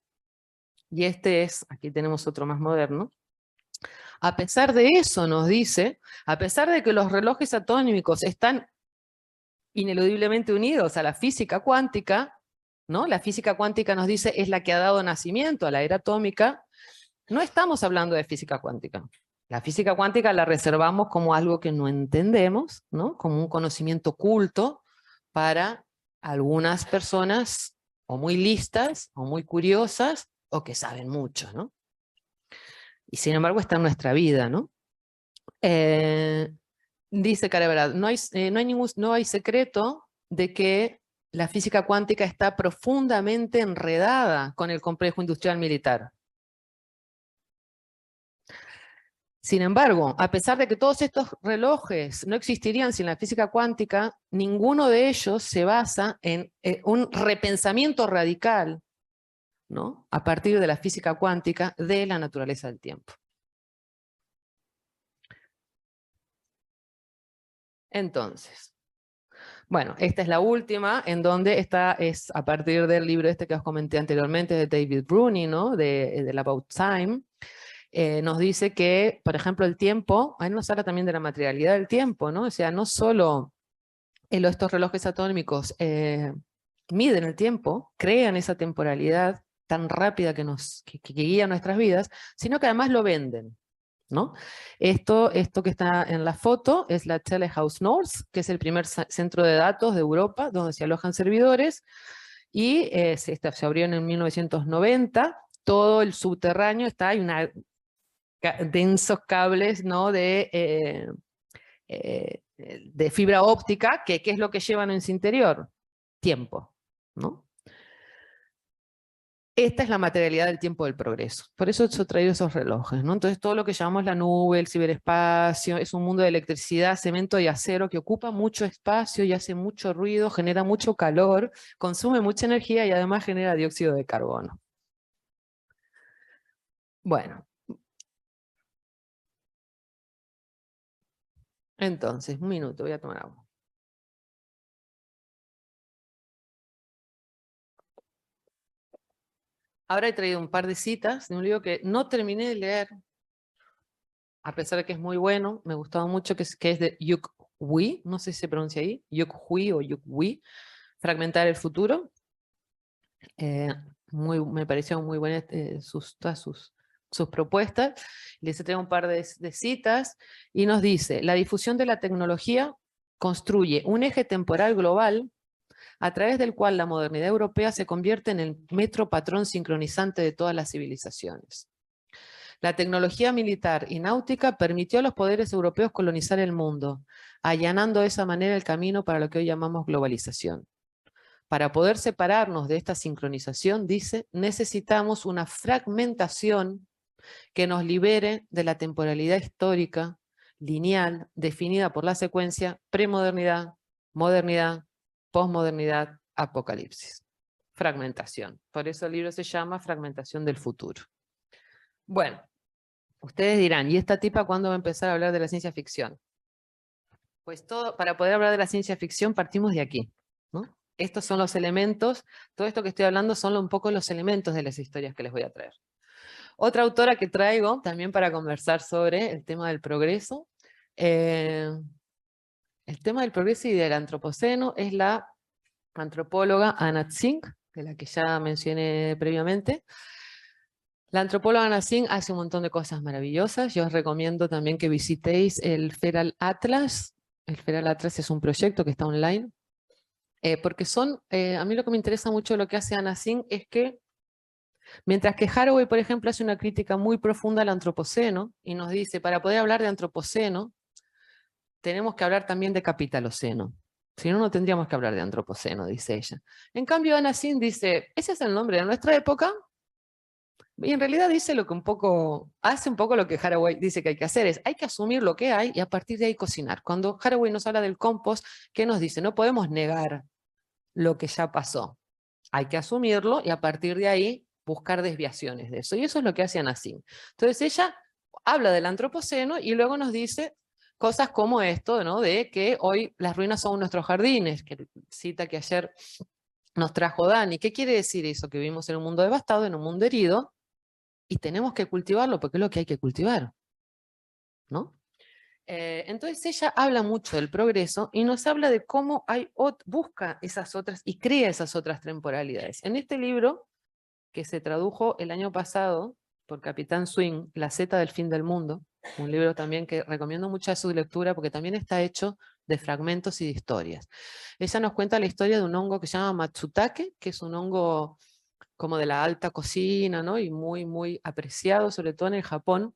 y aquí tenemos otro más moderno, a pesar de eso nos dice, a pesar de que los relojes atómicos están ineludiblemente unidos a la física cuántica, ¿no? La física cuántica nos dice es la que ha dado nacimiento a la era atómica. No estamos hablando de física cuántica. La física cuántica la reservamos como algo que no entendemos, ¿no? Como un conocimiento oculto para algunas personas o muy listas, o muy curiosas, o que saben mucho, ¿no? Y sin embargo está en nuestra vida, ¿no? Dice Karen Barat, no hay secreto de que la física cuántica está profundamente enredada con el complejo industrial militar. Sin embargo, a pesar de que todos estos relojes no existirían sin la física cuántica, ninguno de ellos se basa en un repensamiento radical, ¿no? A partir de la física cuántica de la naturaleza del tiempo. Entonces, bueno, esta es la última, en donde es a partir del libro este que os comenté anteriormente, de David Bruni, ¿no? Del About Time. Nos dice que, por ejemplo, el tiempo, ahí nos habla también de la materialidad del tiempo, ¿no? O sea, no solo estos relojes atómicos miden el tiempo, crean esa temporalidad tan rápida que guía nuestras vidas, sino que además lo venden, ¿no? Esto que está en la foto es la Telehouse North, que es el primer centro de datos de Europa donde se alojan servidores, y se abrió en 1990, todo el subterráneo hay densos cables, ¿no? de fibra óptica, ¿qué es lo que llevan en su interior? Tiempo, ¿no? Esta es la materialidad del tiempo del progreso. Por eso he traído esos relojes, ¿no? Entonces todo lo que llamamos la nube, el ciberespacio, es un mundo de electricidad, cemento y acero que ocupa mucho espacio y hace mucho ruido, genera mucho calor, consume mucha energía y además genera dióxido de carbono. Bueno. Entonces, un minuto, voy a tomar agua. Ahora he traído un par de citas de un libro que no terminé de leer, a pesar de que es muy bueno, me gustaba mucho, que es de Yuk Hui, no sé si se pronuncia ahí, Yuk Hui o Yuk Hui, Fragmentar el futuro. Me parecieron muy buenas todas sus propuestas. Les he traído un par de citas y nos dice: la difusión de la tecnología construye un eje temporal global a través del cual la modernidad europea se convierte en el metro patrón sincronizante de todas las civilizaciones. La tecnología militar y náutica permitió a los poderes europeos colonizar el mundo, allanando de esa manera el camino para lo que hoy llamamos globalización. Para poder separarnos de esta sincronización, dice, necesitamos una fragmentación que nos libere de la temporalidad histórica, lineal, definida por la secuencia premodernidad, modernidad, posmodernidad, apocalipsis. Fragmentación. Por eso el libro se llama Fragmentación del futuro. Bueno, ustedes dirán, ¿y esta tipa cuándo va a empezar a hablar de la ciencia ficción? Pues para poder hablar de la ciencia ficción partimos de aquí, ¿no? Estos son los elementos, todo esto que estoy hablando son un poco los elementos de las historias que les voy a traer. Otra autora que traigo también para conversar sobre el tema del progreso, el tema del progreso y del antropoceno, es la antropóloga Anna Tsing, de la que ya mencioné previamente. La antropóloga Anna Tsing hace un montón de cosas maravillosas. Yo os recomiendo también que visitéis el Feral Atlas. El Feral Atlas es un proyecto que está online. Porque a mí lo que me interesa mucho de lo que hace Anna Tsing es que, mientras que Haraway, por ejemplo, hace una crítica muy profunda al antropoceno, y nos dice, para poder hablar de antropoceno, tenemos que hablar también de capitaloceno. Si no, no tendríamos que hablar de antropoceno, dice ella. En cambio, Anna Tsing dice, ese es el nombre de nuestra época, y en realidad hace un poco lo que Haraway dice que hay que hacer, hay que asumir lo que hay y a partir de ahí cocinar. Cuando Haraway nos habla del compost, ¿qué nos dice? No podemos negar lo que ya pasó. Hay que asumirlo y a partir de ahí buscar desviaciones de eso. Y eso es lo que hace Anna Tsing. Entonces ella habla del antropoceno y luego nos dice cosas como esto, ¿no? De que hoy las ruinas son nuestros jardines, que cita que ayer nos trajo Dani. ¿Qué quiere decir eso? Que vivimos en un mundo devastado, en un mundo herido, y tenemos que cultivarlo porque es lo que hay que cultivar, ¿no? Entonces ella habla mucho del progreso y nos habla de cómo busca esas otras y crea esas otras temporalidades. En este libro, que se tradujo el año pasado por Capitán Swing, La Zeta del fin del mundo, un libro también que recomiendo mucho a su lectura porque también está hecho de fragmentos y de historias. Ella nos cuenta la historia de un hongo que se llama Matsutake, que es un hongo como de la alta cocina, ¿no? Y muy, muy apreciado, sobre todo en el Japón.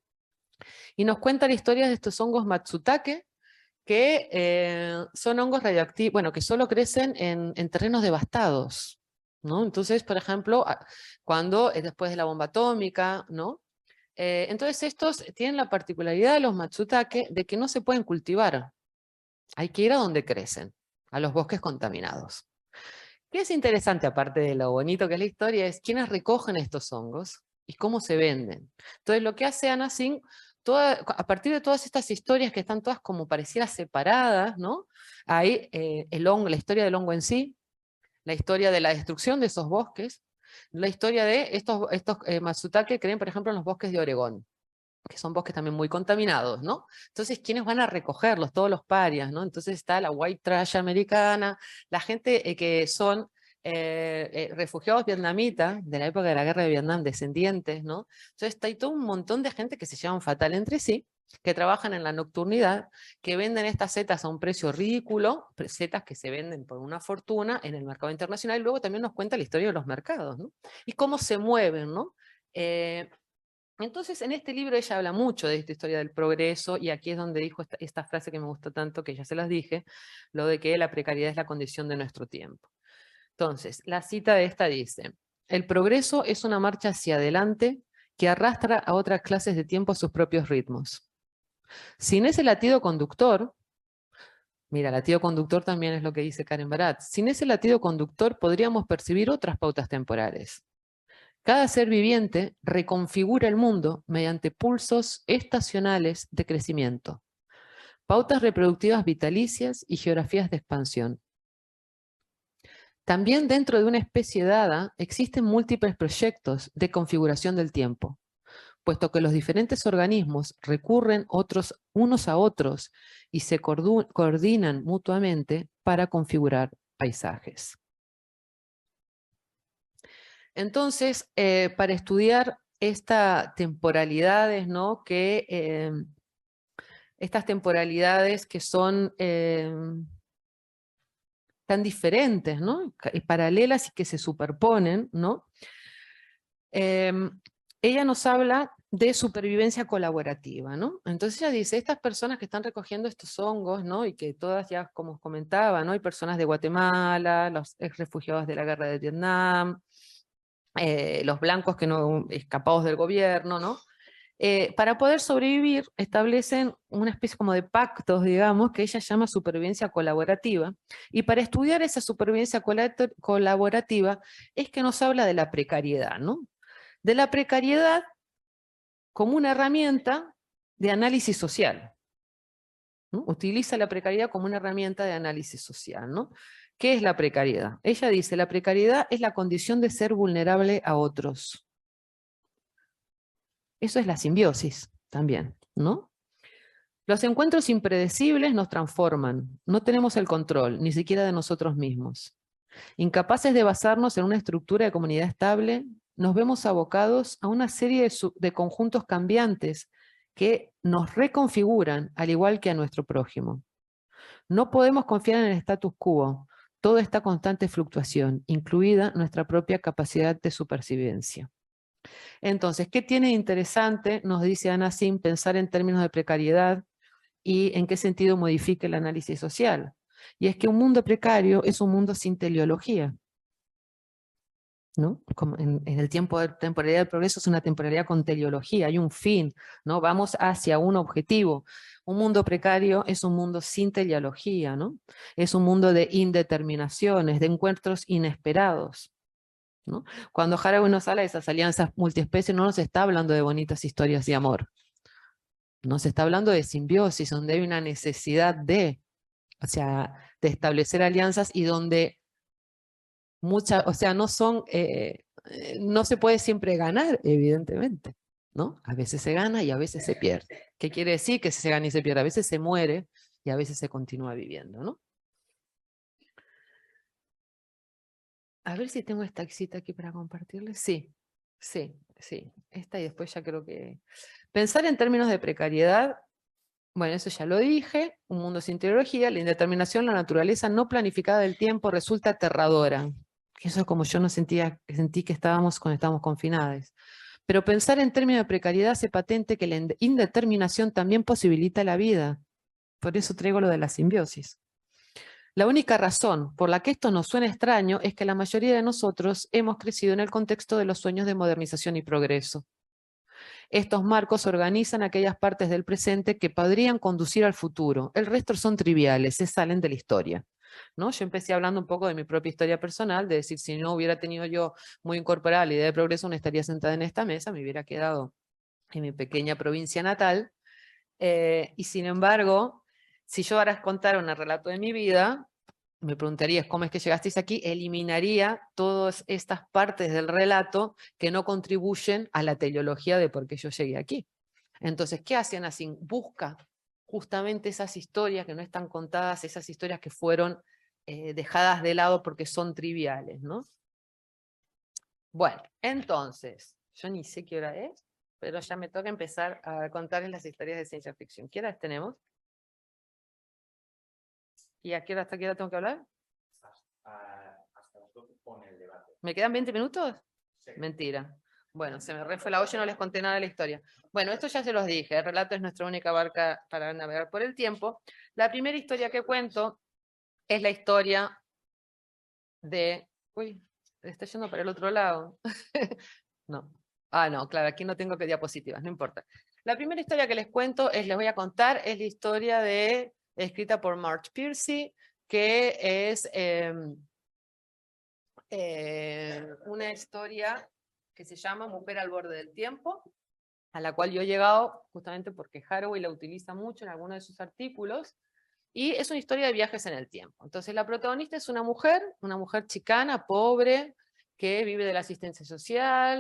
Y nos cuenta la historia de estos hongos Matsutake, que son hongos radioactivos, bueno, que solo crecen en terrenos devastados, ¿no? Entonces, por ejemplo, cuando después de la bomba atómica, ¿no? Entonces estos tienen la particularidad de los Matsutake de que no se pueden cultivar. Hay que ir a donde crecen, a los bosques contaminados. ¿Qué es interesante, aparte de lo bonito que es la historia, es quiénes recogen estos hongos y cómo se venden? Entonces lo que hace Anna Tsing, a partir de todas estas historias que están todas como pareciera separadas, ¿no? Hay la historia del hongo en sí, la historia de la destrucción de esos bosques, la historia de estos Matsutake creen, por ejemplo, en los bosques de Oregón, que son bosques también muy contaminados, ¿no? Entonces, ¿quiénes van a recogerlos? Todos los parias, ¿no? Entonces está la white trash americana, la gente que son refugiados vietnamitas de la época de la guerra de Vietnam, descendientes, ¿no? Entonces hay todo un montón de gente que se llevan fatal entre sí, que trabajan en la nocturnidad, que venden estas setas a un precio ridículo, setas que se venden por una fortuna en el mercado internacional, y luego también nos cuenta la historia de los mercados, ¿no? Y cómo se mueven, ¿no? Entonces, en este libro ella habla mucho de esta historia del progreso, y aquí es donde dijo esta frase que me gustó tanto, que ya se las dije, lo de que la precariedad es la condición de nuestro tiempo. Entonces, la cita de esta dice: el progreso es una marcha hacia adelante que arrastra a otras clases de tiempo a sus propios ritmos. Sin ese latido conductor, mira, latido conductor también es lo que dice Karen Barat, sin ese latido conductor podríamos percibir otras pautas temporales. Cada ser viviente reconfigura el mundo mediante pulsos estacionales de crecimiento, pautas reproductivas vitalicias y geografías de expansión. También dentro de una especie dada existen múltiples proyectos de configuración del tiempo, puesto que los diferentes organismos recurren unos a otros y se coordinan mutuamente para configurar paisajes. Entonces, para estudiar estas temporalidades, ¿no? Estas temporalidades que son tan diferentes, ¿no? Paralelas y que se superponen, ¿no? Ella nos habla de supervivencia colaborativa, ¿no? Entonces ella dice, estas personas que están recogiendo estos hongos, ¿no? Y que todas ya, como os comentaba, ¿no? Hay personas de Guatemala, los ex refugiados de la guerra de Vietnam, los blancos que no escapados del gobierno, ¿no? Para poder sobrevivir establecen una especie como de pactos, digamos, que ella llama supervivencia colaborativa, y para estudiar esa supervivencia colaborativa es que nos habla de la precariedad, ¿no? De la precariedad como una herramienta de análisis social, ¿no? Utiliza la precariedad como una herramienta de análisis social, ¿no? ¿Qué es la precariedad? Ella dice, la precariedad es la condición de ser vulnerable a otros. Eso es la simbiosis también, ¿no? Los encuentros impredecibles nos transforman, no tenemos el control, ni siquiera de nosotros mismos. Incapaces de basarnos en una estructura de comunidad estable, nos vemos abocados a una serie de conjuntos cambiantes que nos reconfiguran al igual que a nuestro prójimo. No podemos confiar en el status quo, todo está en constante fluctuación, incluida nuestra propia capacidad de supervivencia. Entonces, ¿qué tiene de interesante, nos dice Anna Sim, pensar en términos de precariedad y en qué sentido modifica el análisis social? Y es que un mundo precario es un mundo sin teleología, ¿no? Como en el tiempo de temporalidad del progreso es una temporalidad con teleología, hay un fin, ¿no? Vamos hacia un objetivo. Un mundo precario es un mundo sin teleología, ¿no? Es un mundo de indeterminaciones, de encuentros inesperados, ¿no? Cuando Haraway nos habla de esas alianzas multiespecies, no nos está hablando de bonitas historias de amor. Nos está hablando de simbiosis, donde hay una necesidad de establecer alianzas y donde no se puede siempre ganar, evidentemente, ¿no? A veces se gana y a veces se pierde. ¿Qué quiere decir que se gana y se pierde? A veces se muere y a veces se continúa viviendo, ¿no? A ver si tengo esta cita aquí para compartirles. Sí. Esta y después ya creo que... Pensar en términos de precariedad, bueno, eso ya lo dije, un mundo sin teología, la indeterminación, la naturaleza no planificada del tiempo resulta aterradora. Eso es como yo no sentí que estábamos cuando estábamos confinados. Pero pensar en términos de precariedad hace patente que la indeterminación también posibilita la vida. Por eso traigo lo de la simbiosis. La única razón por la que esto nos suena extraño es que la mayoría de nosotros hemos crecido en el contexto de los sueños de modernización y progreso. Estos marcos organizan aquellas partes del presente que podrían conducir al futuro. El resto son triviales, se salen de la historia, ¿no? Yo empecé hablando un poco de mi propia historia personal, de decir, si no hubiera tenido yo muy incorporada la idea de progreso, no estaría sentada en esta mesa, me hubiera quedado en mi pequeña provincia natal. Y sin embargo, si yo ahora contara un relato de mi vida, me preguntarías cómo es que llegasteis aquí, eliminaría todas estas partes del relato que no contribuyen a la teleología de por qué yo llegué aquí. Entonces, ¿qué hacen así? Busca justamente esas historias que no están contadas, esas historias que fueron dejadas de lado porque son triviales, ¿no? Bueno, entonces, yo ni sé qué hora es, pero ya me toca empezar a contarles las historias de ciencia ficción. ¿Qué horas tenemos? ¿Y hasta qué hora tengo que hablar? Hasta las 12 con el debate. ¿Me quedan 20 minutos? Sí. Mentira. Bueno, se me re fue la olla y no les conté nada de la historia. Bueno, esto ya se los dije, el relato es nuestra única barca para navegar por el tiempo. La primera historia que cuento es la historia de... Uy, está yendo para el otro lado. No. Ah, no, claro, aquí no tengo que diapositivas, no importa. La primera historia que les cuento, les voy a contar, es la historia escrita por Marge Piercy, que es una historia que se llama Mujer al borde del tiempo, a la cual yo he llegado justamente porque Haraway la utiliza mucho en algunos de sus artículos, y es una historia de viajes en el tiempo. Entonces la protagonista es una mujer chicana, pobre, que vive de la asistencia social,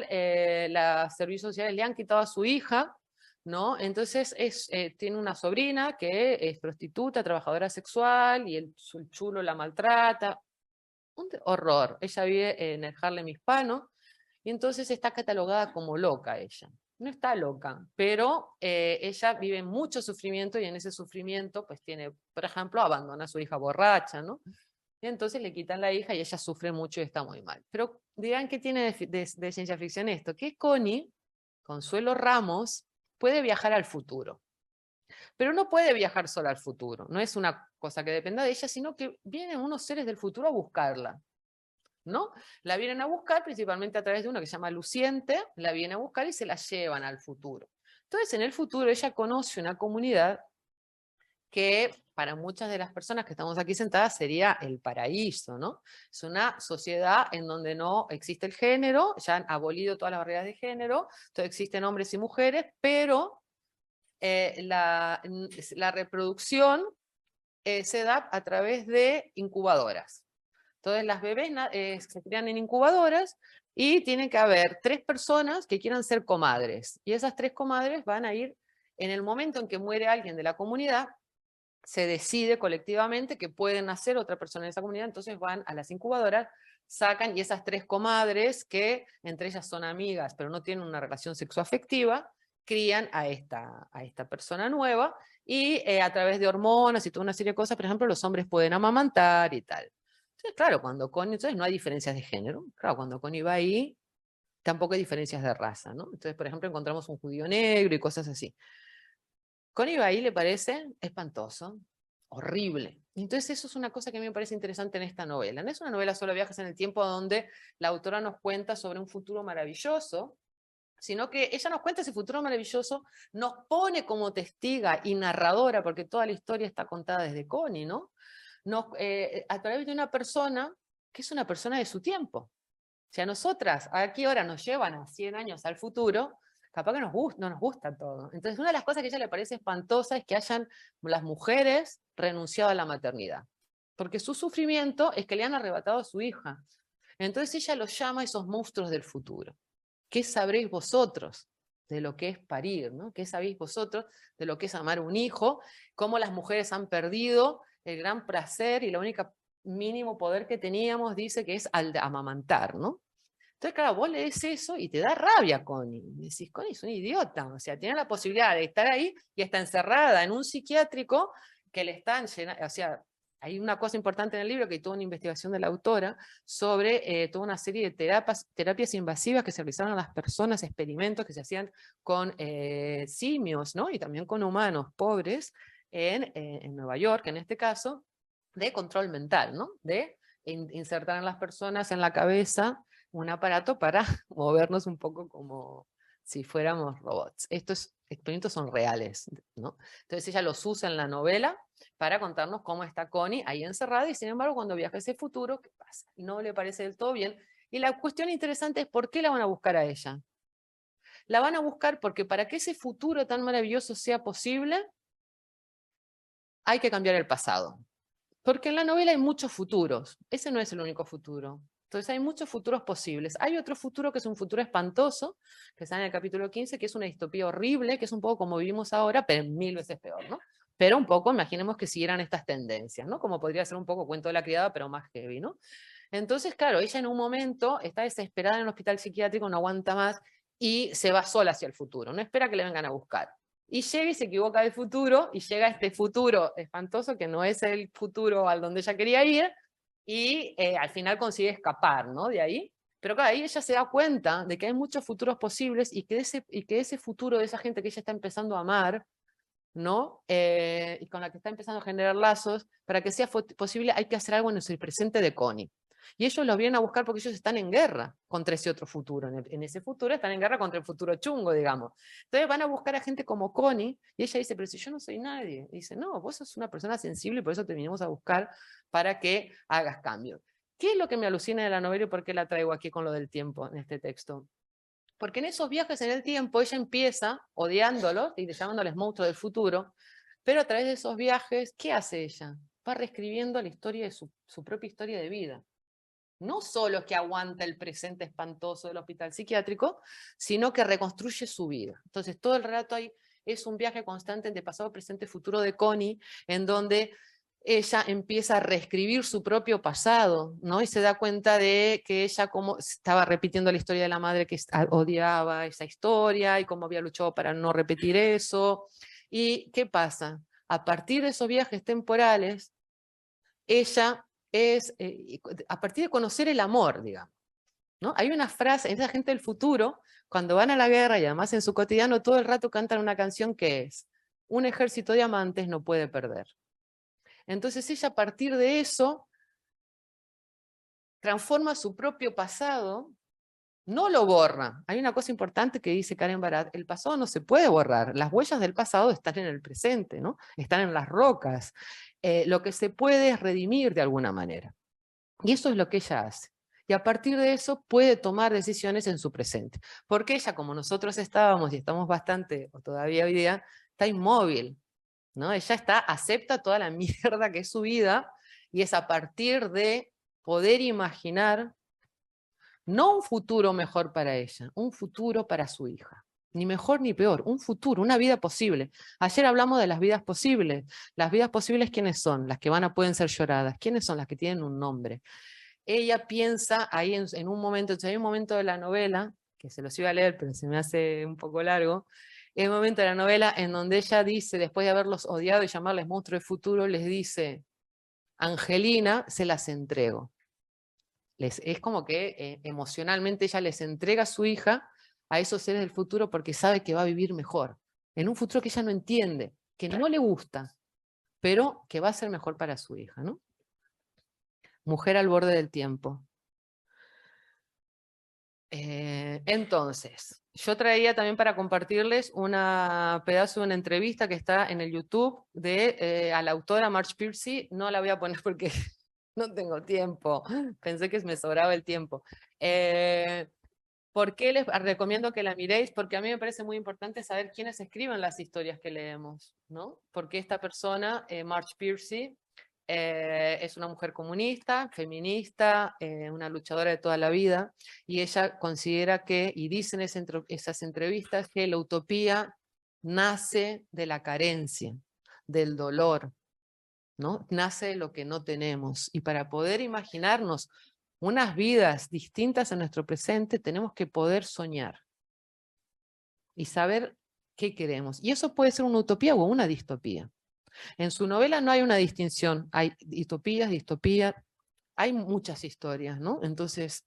los servicios sociales le han quitado a su hija, ¿no? Entonces tiene una sobrina que es prostituta, trabajadora sexual, y el chulo la maltrata. Un horror. Ella vive en el Harlem hispano, y entonces está catalogada como loca ella. No está loca, pero ella vive mucho sufrimiento, y en ese sufrimiento pues tiene, por ejemplo, abandona a su hija borracha, ¿no? Y entonces le quitan la hija y ella sufre mucho y está muy mal. Pero dirán, ¿qué tiene de ciencia ficción esto? Que Connie, Consuelo Ramos, puede viajar al futuro. Pero no puede viajar sola al futuro. No es una cosa que dependa de ella, sino que vienen unos seres del futuro a buscarla, ¿no? La vienen a buscar principalmente a través de uno que se llama Luciente, la vienen a buscar y se la llevan al futuro. Entonces, en el futuro ella conoce una comunidad que para muchas de las personas que estamos aquí sentadas sería el paraíso, ¿no? Es una sociedad en donde no existe el género, ya han abolido todas las barreras de género, entonces existen hombres y mujeres, pero la reproducción se da a través de incubadoras. Entonces las bebés se crían en incubadoras, y tiene que haber 3 personas que quieran ser comadres. Y esas 3 comadres van a ir, en el momento en que muere alguien de la comunidad, se decide colectivamente que pueden nacer otra persona de esa comunidad, entonces van a las incubadoras, sacan, y esas 3 comadres, que entre ellas son amigas, pero no tienen una relación sexoafectiva, crían a esta persona nueva, y a través de hormonas y toda una serie de cosas, por ejemplo, los hombres pueden amamantar y tal. Entonces, claro, cuando Connie, entonces no hay diferencias de género. Claro, cuando Connie va ahí, tampoco hay diferencias de raza, ¿no? Entonces, por ejemplo, encontramos un judío negro y cosas así. Connie va ahí, le parece espantoso, horrible. Entonces, eso es una cosa que a mí me parece interesante en esta novela. No es una novela solo de viajes en el tiempo donde la autora nos cuenta sobre un futuro maravilloso, sino que ella nos cuenta ese futuro maravilloso, nos pone como testiga y narradora, porque toda la historia está contada desde Connie, ¿no? A través de una persona que es una persona de su tiempo. O sea, nosotras, aquí ahora nos llevan a 100 años al futuro, capaz que no nos gusta todo. Entonces, una de las cosas que a ella le parece espantosa es que hayan las mujeres renunciado a la maternidad. Porque su sufrimiento es que le han arrebatado a su hija. Entonces ella los llama esos monstruos del futuro. ¿Qué sabréis vosotros de lo que es parir, ¿no? ¿Qué sabéis vosotros de lo que es amar un hijo? Cómo las mujeres han perdido el gran placer y el único mínimo poder que teníamos, dice, que es al de amamantar, ¿no? Entonces, claro, vos lees eso y te da rabia Connie. Y decís, Connie es una idiota, o sea, tiene la posibilidad de estar ahí y está encerrada en un psiquiátrico que le están llenando, o sea, hay una cosa importante en el libro, que hay toda una investigación de la autora sobre toda una serie de terapias invasivas que se realizaron a las personas, experimentos que se hacían con simios, ¿no? Y también con humanos pobres en Nueva York, en este caso, de control mental, ¿no? De insertar en las personas en la cabeza un aparato para movernos un poco como si fuéramos robots. Estos experimentos son reales, ¿no? Entonces ella los usa en la novela para contarnos cómo está Connie ahí encerrada, y sin embargo cuando viaja a ese futuro, ¿qué pasa? No le parece del todo bien, y la cuestión interesante es ¿por qué la van a buscar a ella? La van a buscar porque para que ese futuro tan maravilloso sea posible, hay que cambiar el pasado. Porque en la novela hay muchos futuros, ese no es el único futuro. Entonces hay muchos futuros posibles. Hay otro futuro que es un futuro espantoso, que está en el capítulo 15, que es una distopía horrible, que es un poco como vivimos ahora, pero 1000 veces peor, ¿no? Pero un poco, imaginemos que siguieran estas tendencias, ¿no? Como podría ser un poco Cuento de la Criada, pero más heavy, ¿no? Entonces, claro, ella en un momento está desesperada en el hospital psiquiátrico, no aguanta más, y se va sola hacia el futuro, no espera que le vengan a buscar. Y llega y se equivoca de futuro, y llega a este futuro espantoso que no es el futuro al donde ella quería ir, y al final consigue escapar, ¿no? De ahí. Pero claro, ahí ella se da cuenta de que hay muchos futuros posibles y que ese futuro de esa gente que ella está empezando a amar, ¿no? Y con la que está empezando a generar lazos, para que sea posible hay que hacer algo en el presente de Connie. Y ellos los vienen a buscar porque ellos están en guerra contra ese otro futuro. En ese futuro están en guerra contra el futuro chungo, digamos. Entonces van a buscar a gente como Connie, y ella dice, pero si yo no soy nadie. Y dice, no, vos sos una persona sensible y por eso te vinimos a buscar para que hagas cambios. ¿Qué es lo que me alucina de la novela y por qué la traigo aquí con lo del tiempo en este texto? Porque en esos viajes en el tiempo ella empieza odiándolos y llamándoles monstruos del futuro, pero a través de esos viajes, ¿qué hace ella? Va reescribiendo la historia de su propia historia de vida. No solo que aguanta el presente espantoso del hospital psiquiátrico, sino que reconstruye su vida. Entonces todo el relato ahí es un viaje constante entre pasado, presente, futuro de Connie, en donde ella empieza a reescribir su propio pasado, ¿no? Y se da cuenta de que ella como estaba repitiendo la historia de la madre que odiaba esa historia y cómo había luchado para no repetir eso. ¿Y qué pasa? A partir de esos viajes temporales, ella es, a partir de conocer el amor, digamos, ¿no? Hay una frase, esa gente del futuro, cuando van a la guerra y además en su cotidiano, todo el rato cantan una canción que es: un ejército de amantes no puede perder. Entonces ella a partir de eso transforma su propio pasado, no lo borra. Hay una cosa importante que dice Karen Barat: el pasado no se puede borrar, las huellas del pasado están en el presente, ¿no? Están en las rocas. Lo que se puede es redimir de alguna manera. Y eso es lo que ella hace. Y a partir de eso puede tomar decisiones en su presente. Porque ella, como nosotros estábamos y estamos bastante, o todavía hoy día, está inmóvil, ¿no? Ella acepta toda la mierda que es su vida, y es a partir de poder imaginar no un futuro mejor para ella, un futuro para su hija. Ni mejor ni peor, un futuro, una vida posible. Ayer hablamos de las vidas posibles. Las vidas posibles, ¿quiénes son? Las que pueden ser lloradas. ¿Quiénes son? Las que tienen un nombre. Ella piensa ahí en un momento, hay un momento de la novela, que se los iba a leer, pero se me hace un poco largo. Hay un momento de la novela en donde ella dice, después de haberlos odiado y llamarles monstruos del futuro, les dice: Angelina, se las entrego. Es como que emocionalmente ella les entrega a su hija a esos seres del futuro porque sabe que va a vivir mejor, en un futuro que ella no entiende, que no le gusta, pero que va a ser mejor para su hija, ¿no? Mujer al borde del tiempo. Entonces, yo traía también para compartirles un pedazo de una entrevista que está en el YouTube a la autora Marge Piercy. No la voy a poner porque no tengo tiempo, pensé que me sobraba el tiempo. ¿Por qué les recomiendo que la miréis? Porque a mí me parece muy importante saber quiénes escriben las historias que leemos, ¿no? Porque esta persona, Marge Piercy, es una mujer comunista, feminista, una luchadora de toda la vida, y ella considera que, y dicen esas entrevistas, que la utopía nace de la carencia, del dolor, ¿no? Nace de lo que no tenemos, y para poder imaginarnos unas vidas distintas a nuestro presente, tenemos que poder soñar y saber qué queremos. Y eso puede ser una utopía o una distopía. En su novela no hay una distinción, hay utopías, distopías, hay muchas historias, ¿no? Entonces,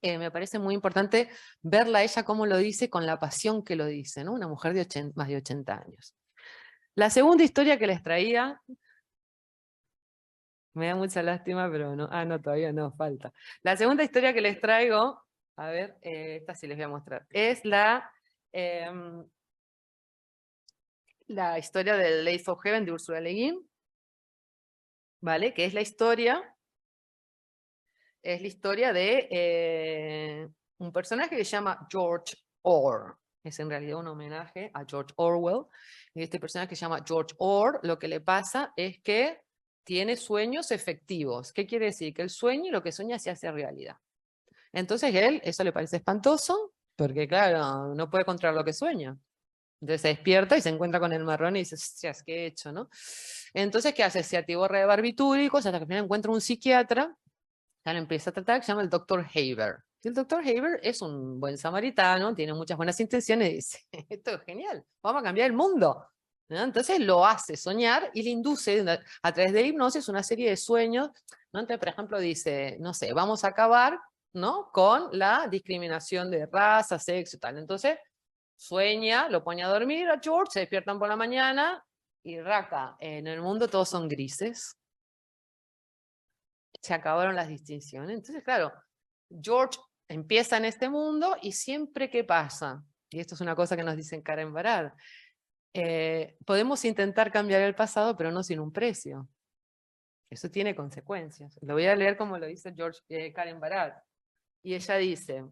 me parece muy importante verla a ella cómo lo dice, con la pasión que lo dice, ¿no? Una mujer de más de 80 años. La segunda historia que les traía, me da mucha lástima, pero no, no, todavía no, falta. La segunda historia que les traigo, a ver, esta sí les voy a mostrar, es la historia del Layers of Heaven de Ursula Le Guin, ¿vale? Que es la historia de un personaje que se llama George Orr. Es en realidad un homenaje a George Orwell. Y este personaje que se llama George Orr, lo que le pasa es que tiene sueños efectivos. ¿Qué quiere decir? Que el sueño y lo que sueña se hace realidad. Entonces eso le parece espantoso, porque claro, no puede controlar lo que sueña. Entonces se despierta y se encuentra con el marrón y dice: "Hostias, ¿qué he hecho?", ¿no? Entonces, ¿qué hace? Se atiborra de barbitúricos hasta que al final encuentra un psiquiatra, ya lo empieza a tratar, que se llama el Dr. Haber. Y el Dr. Haber es un buen samaritano, tiene muchas buenas intenciones y dice: "Esto es genial, vamos a cambiar el mundo", ¿no? Entonces lo hace soñar y le induce a través de hipnosis una serie de sueños, ¿no? Entonces, por ejemplo, dice, no sé, vamos a acabar ¿no? Con la discriminación de raza, sexo y tal. Entonces, sueña, lo pone a dormir a George, se despiertan por la mañana y raca, en el mundo todos son grises. Se acabaron las distinciones. Entonces, claro, George empieza en este mundo y siempre ¿qué pasa? Y esto es una cosa que nos dicen Karen Barad. Podemos intentar cambiar el pasado, pero no sin un precio. Eso tiene consecuencias. Lo voy a leer como lo dice Karen Barad. Y ella dice: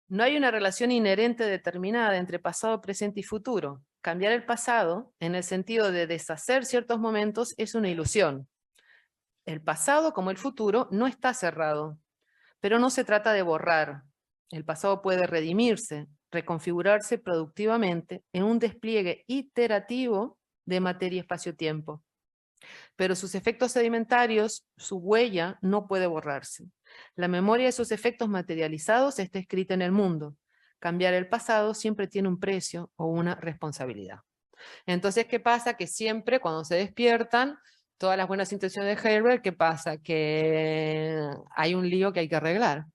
no hay una relación inherente determinada entre pasado, presente y futuro. Cambiar el pasado, en el sentido de deshacer ciertos momentos, es una ilusión. El pasado, como el futuro, no está cerrado, pero no se trata de borrar. El pasado puede redimirse, reconfigurarse productivamente en un despliegue iterativo de materia, espacio-tiempo. Pero sus efectos sedimentarios, su huella, no puede borrarse. La memoria de sus efectos materializados está escrita en el mundo. Cambiar el pasado siempre tiene un precio o una responsabilidad. Entonces, ¿qué pasa? Que siempre cuando se despiertan, todas las buenas intenciones de Herbert, ¿qué pasa? Que hay un lío que hay que arreglar.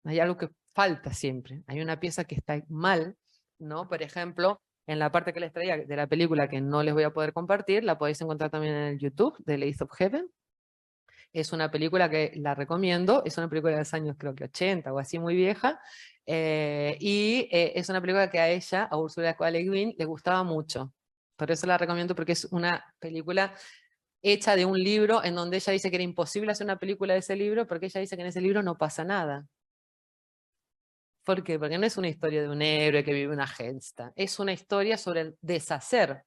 Hay algo que falta siempre. Hay una pieza que está mal, ¿no? Por ejemplo, en la parte que les traía de la película que no les voy a poder compartir, la podéis encontrar también en el YouTube, de Layers of Heaven. Es una película que la recomiendo, es una película de los años creo que 80 o así, muy vieja, es una película que a ella, a Ursula K. Le Guin, le gustaba mucho. Por eso la recomiendo, porque es una película hecha de un libro en donde ella dice que era imposible hacer una película de ese libro, porque ella dice que en ese libro no pasa nada. ¿Por qué? Porque no es una historia de un héroe que vive una gesta, es una historia sobre el deshacer,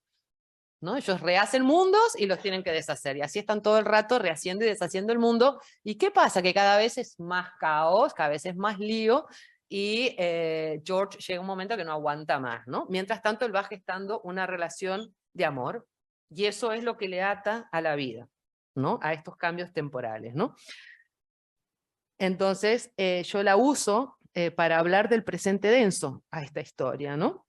¿no? Ellos rehacen mundos y los tienen que deshacer, y así están todo el rato rehaciendo y deshaciendo el mundo. ¿Y qué pasa? Que cada vez es más caos, cada vez es más lío, y George llega un momento que no aguanta más, ¿no? Mientras tanto, él va gestando una relación de amor, y eso es lo que le ata a la vida, ¿no? A estos cambios temporales, ¿no? Entonces, yo la uso para hablar del presente denso a esta historia, ¿no?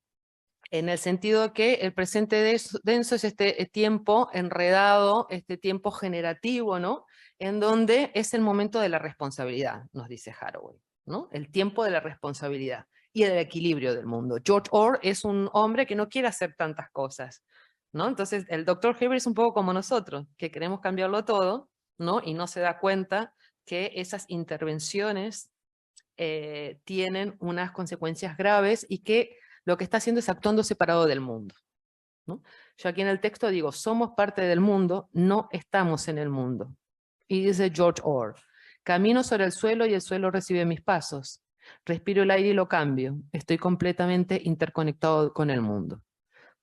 En el sentido que el presente denso es este tiempo enredado, este tiempo generativo, ¿no? En donde es el momento de la responsabilidad, nos dice Haraway, ¿no? El tiempo de la responsabilidad y del equilibrio del mundo. George Orr es un hombre que no quiere hacer tantas cosas, ¿no? Entonces, el Dr. Hebert es un poco como nosotros, que queremos cambiarlo todo, ¿no? Y no se da cuenta que esas intervenciones tienen unas consecuencias graves y que lo que está haciendo es actuando separado del mundo, ¿no? Yo aquí en el texto digo, somos parte del mundo, no estamos en el mundo. Y dice George Orr, camino sobre el suelo y el suelo recibe mis pasos. Respiro el aire y lo cambio. Estoy completamente interconectado con el mundo.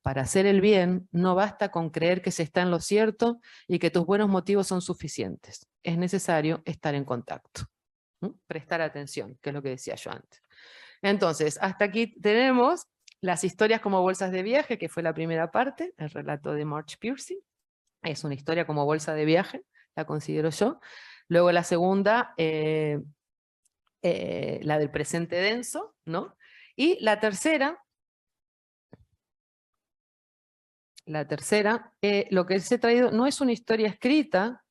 Para hacer el bien, no basta con creer que se está en lo cierto y que tus buenos motivos son suficientes. Es necesario estar en contacto. Prestar atención, que es lo que decía yo antes. Entonces, hasta aquí tenemos las historias como bolsas de viaje, que fue la primera parte, el relato de Marge Piercy. Es una historia como bolsa de viaje, la considero yo. Luego la segunda, la del presente denso, ¿no? Y la tercera, lo que les he traído no es una historia escrita,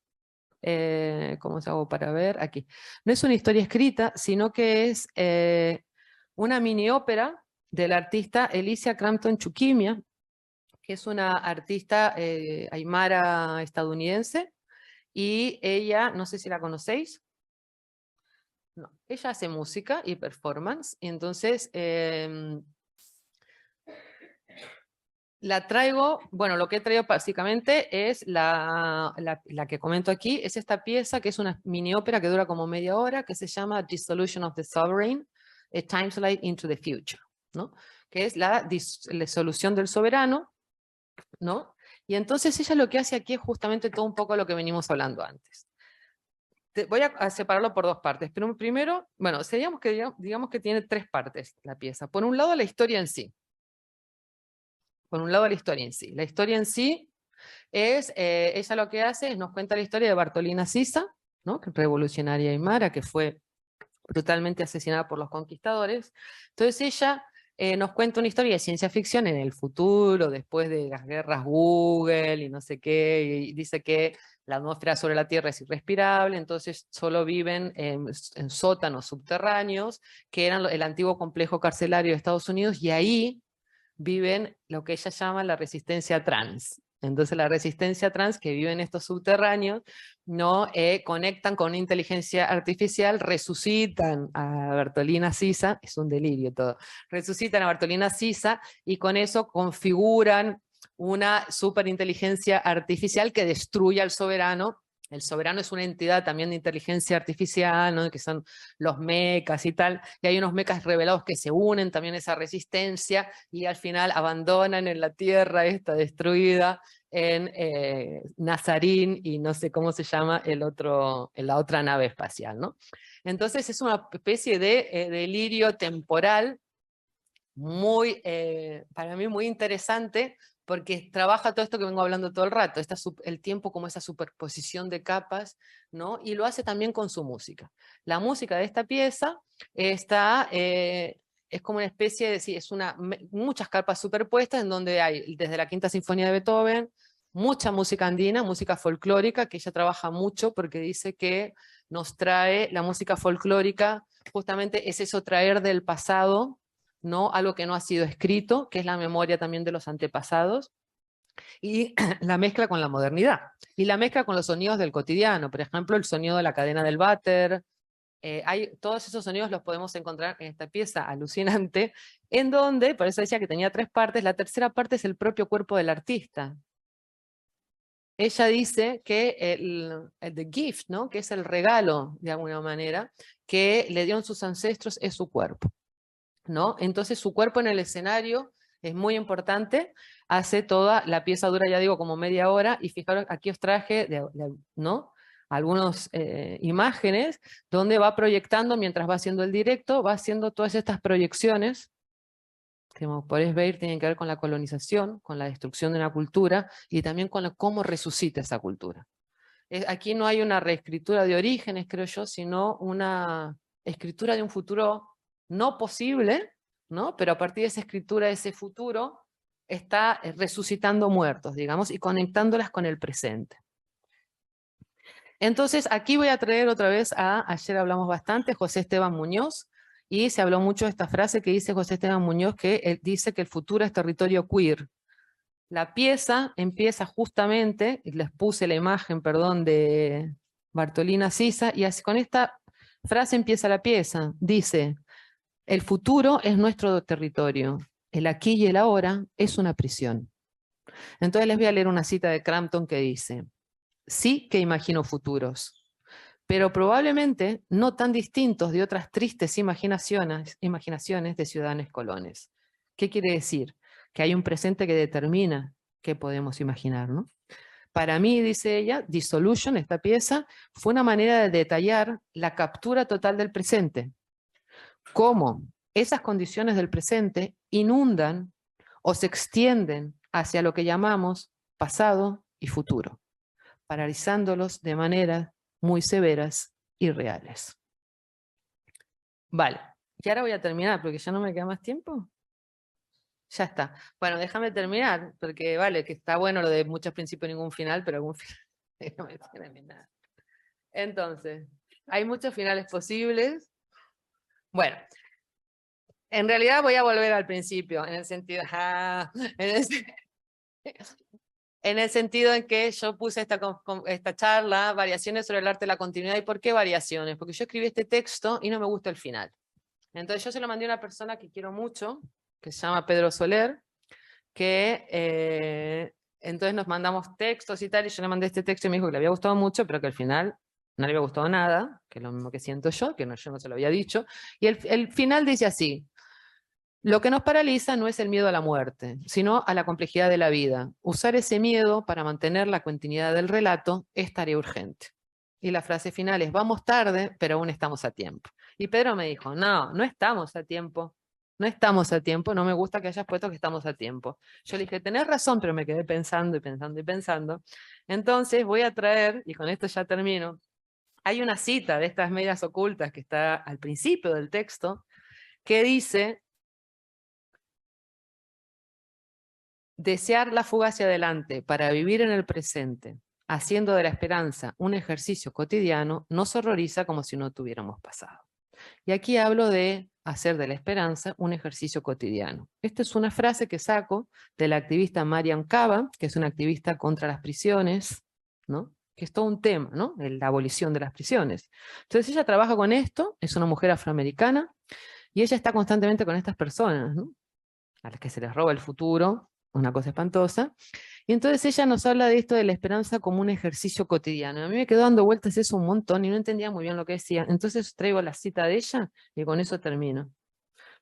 ¿cómo se hago para ver? Aquí. No es una historia escrita, sino que es una mini ópera del artista Alicia Crampton Chukimia, que es una artista aymara estadounidense, y ella, no sé si la conocéis, no, ella hace música y performance, y entonces la traigo, bueno, lo que he traído básicamente es la que comento aquí, es esta pieza que es una mini ópera que dura como media hora, que se llama Dissolution of the Sovereign, a Time Slide into the Future, ¿no? Que es la disolución del soberano, ¿no? Y entonces ella lo que hace aquí es justamente todo un poco lo que venimos hablando antes. Voy a separarlo por dos partes, pero primero, bueno, digamos que tiene tres partes la pieza. Por un lado, la historia en sí. Por un lado, la historia en sí. La historia en sí es, ella lo que hace es nos cuenta la historia de Bartolina Sisa, ¿no? Revolucionaria aymara, que fue brutalmente asesinada por los conquistadores. Entonces ella nos cuenta una historia de ciencia ficción en el futuro, después de las guerras Google y no sé qué, y dice que la atmósfera sobre la Tierra es irrespirable, entonces solo viven en sótanos subterráneos, que eran el antiguo complejo carcelario de Estados Unidos, y ahí viven lo que ella llama la resistencia trans. Entonces la resistencia trans que vive en estos subterráneos, ¿no? Conectan con una inteligencia artificial, resucitan a Bertolina Sisa, es un delirio todo, resucitan a Bertolina Sisa y con eso configuran una superinteligencia artificial que destruye al soberano. El soberano es una entidad también de inteligencia artificial, ¿no? Que son los mecas y tal, y hay unos mecas revelados que se unen también a esa resistencia y al final abandonan en la tierra esta destruida en Nazarín y no sé cómo se llama la otra nave espacial, ¿no? Entonces es una especie de delirio temporal muy, para mí muy interesante, porque trabaja todo esto que vengo hablando todo el rato, el tiempo como esa superposición de capas, ¿no? Y lo hace también con su música. La música de esta pieza está, es como una especie de, sí, muchas capas superpuestas en donde hay desde la Quinta Sinfonía de Beethoven, mucha música andina, música folclórica, que ella trabaja mucho porque dice que nos trae la música folclórica, justamente es eso, traer del pasado, ¿no? Algo que no ha sido escrito, que es la memoria también de los antepasados, y la mezcla con la modernidad, y la mezcla con los sonidos del cotidiano, por ejemplo, el sonido de la cadena del váter, todos esos sonidos los podemos encontrar en esta pieza alucinante, en donde, por eso decía que tenía 3 partes, la tercera parte es el propio cuerpo del artista. Ella dice que the gift, ¿no? Que es el regalo, de alguna manera, que le dieron sus ancestros, es su cuerpo, ¿no? Entonces su cuerpo en el escenario es muy importante, hace toda, la pieza dura, ya digo, como media hora, y fijaros, aquí os traje, ¿no? Algunas imágenes donde va proyectando, mientras va haciendo el directo, va haciendo todas estas proyecciones, que como podéis ver tienen que ver con la colonización, con la destrucción de una cultura, y también con cómo resucita esa cultura. Aquí no hay una reescritura de orígenes, creo yo, sino una escritura de un futuro no posible, ¿no? Pero a partir de esa escritura de ese futuro, está resucitando muertos, digamos, y conectándolas con el presente. Entonces, aquí voy a traer otra vez ayer hablamos bastante, José Esteban Muñoz, y se habló mucho de esta frase que dice José Esteban Muñoz, que él dice que el futuro es territorio queer. La pieza empieza justamente, les puse la imagen, perdón, de Bartolina Sisa, y así, con esta frase empieza la pieza. Dice, el futuro es nuestro territorio, el aquí y el ahora es una prisión. Entonces les voy a leer una cita de Crampton que dice, sí que imagino futuros, pero probablemente no tan distintos de otras tristes imaginaciones de ciudadanos colones. ¿Qué quiere decir? Que hay un presente que determina qué podemos imaginar, ¿no? Para mí, dice ella, Dissolution, esta pieza, fue una manera de detallar la captura total del presente. Cómo esas condiciones del presente inundan o se extienden hacia lo que llamamos pasado y futuro, paralizándolos de maneras muy severas y reales. Vale, y ahora voy a terminar porque ya no me queda más tiempo. Ya está. Bueno, déjame terminar, porque vale, que está bueno lo de muchos principios y ningún final, pero algún final no me tiene nada. Entonces, hay muchos finales posibles. Bueno, en realidad voy a volver al principio, en el sentido, en el sentido en que yo puse esta charla, variaciones sobre el arte de la continuidad. ¿Y por qué variaciones? Porque yo escribí este texto y no me gusta el final. Entonces yo se lo mandé a una persona que quiero mucho, que se llama Pedro Soler, que entonces nos mandamos textos y tal, y yo le mandé este texto y me dijo que le había gustado mucho, pero que al final no le había gustado nada, que es lo mismo que siento yo, que no, yo no se lo había dicho. Y el final dice así: lo que nos paraliza no es el miedo a la muerte, sino a la complejidad de la vida. Usar ese miedo para mantener la continuidad del relato es tarea urgente. Y la frase final es, vamos tarde, pero aún estamos a tiempo. Y Pedro me dijo, no, no estamos a tiempo. No estamos a tiempo, no me gusta que hayas puesto que estamos a tiempo. Yo le dije, tenés razón, pero me quedé pensando y pensando y pensando. Entonces voy a traer, y con esto ya termino, hay una cita de estas medias ocultas que está al principio del texto, que dice, Desear la fuga hacia adelante para vivir en el presente, haciendo de la esperanza un ejercicio cotidiano, nos horroriza como si no tuviéramos pasado. Y aquí hablo de hacer de la esperanza un ejercicio cotidiano. Esta es una frase que saco de la activista Mariam Kaba, que es una activista contra las prisiones, ¿no? Que es todo un tema, ¿no? La abolición de las prisiones. Entonces ella trabaja con esto, es una mujer afroamericana, y ella está constantemente con estas personas, ¿no? A las que se les roba el futuro, una cosa espantosa. Y entonces ella nos habla de esto de la esperanza como un ejercicio cotidiano. A mí me quedó dando vueltas eso un montón y no entendía muy bien lo que decía. Entonces traigo la cita de ella y con eso termino.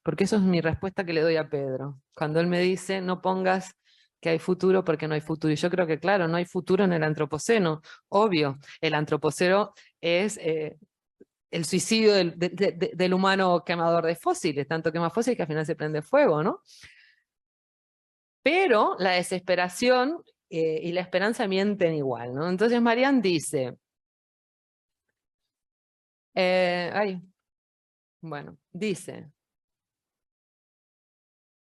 Porque eso es mi respuesta que le doy a Pedro. Cuando él me dice, no pongas que hay futuro porque no hay futuro. Y yo creo que, claro, no hay futuro en el antropoceno. Obvio, el antropoceno es el suicidio del humano quemador de fósiles. Tanto quema fósiles que al final se prende fuego, ¿no? Pero la desesperación y la esperanza mienten igual, ¿no? Entonces Marianne dice, dice,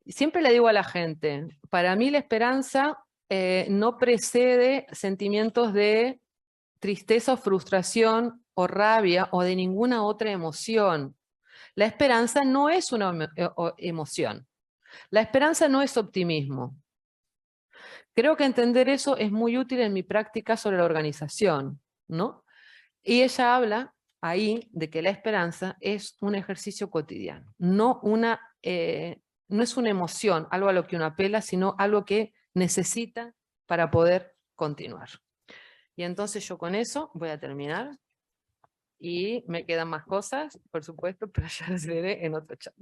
siempre le digo a la gente, para mí la esperanza no precede sentimientos de tristeza o frustración o rabia o de ninguna otra emoción. La esperanza no es una emoción. La esperanza no es optimismo. Creo que entender eso es muy útil en mi práctica sobre la organización, ¿no? Y ella habla ahí de que la esperanza es un ejercicio cotidiano, no es una emoción, algo a lo que uno apela, sino algo que necesita para poder continuar. Y entonces yo con eso voy a terminar. Y me quedan más cosas, por supuesto, pero ya las veré en otro chat.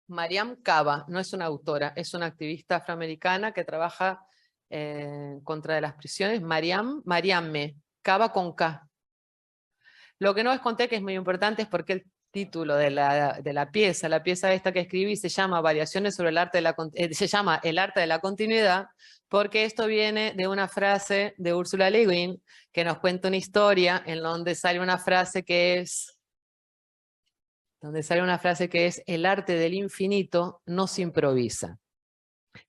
Mariam Kaba no es una autora, es una activista afroamericana que trabaja contra las prisiones. Mariamme, Kaba con K. Lo que no les conté, que es muy importante, es porque el título de la pieza esta que escribí se llama Variaciones sobre el arte se llama El arte de la continuidad, porque esto viene de una frase de Ursula Le Guin, que nos cuenta una historia en donde sale una frase que es el arte del infinito no se improvisa.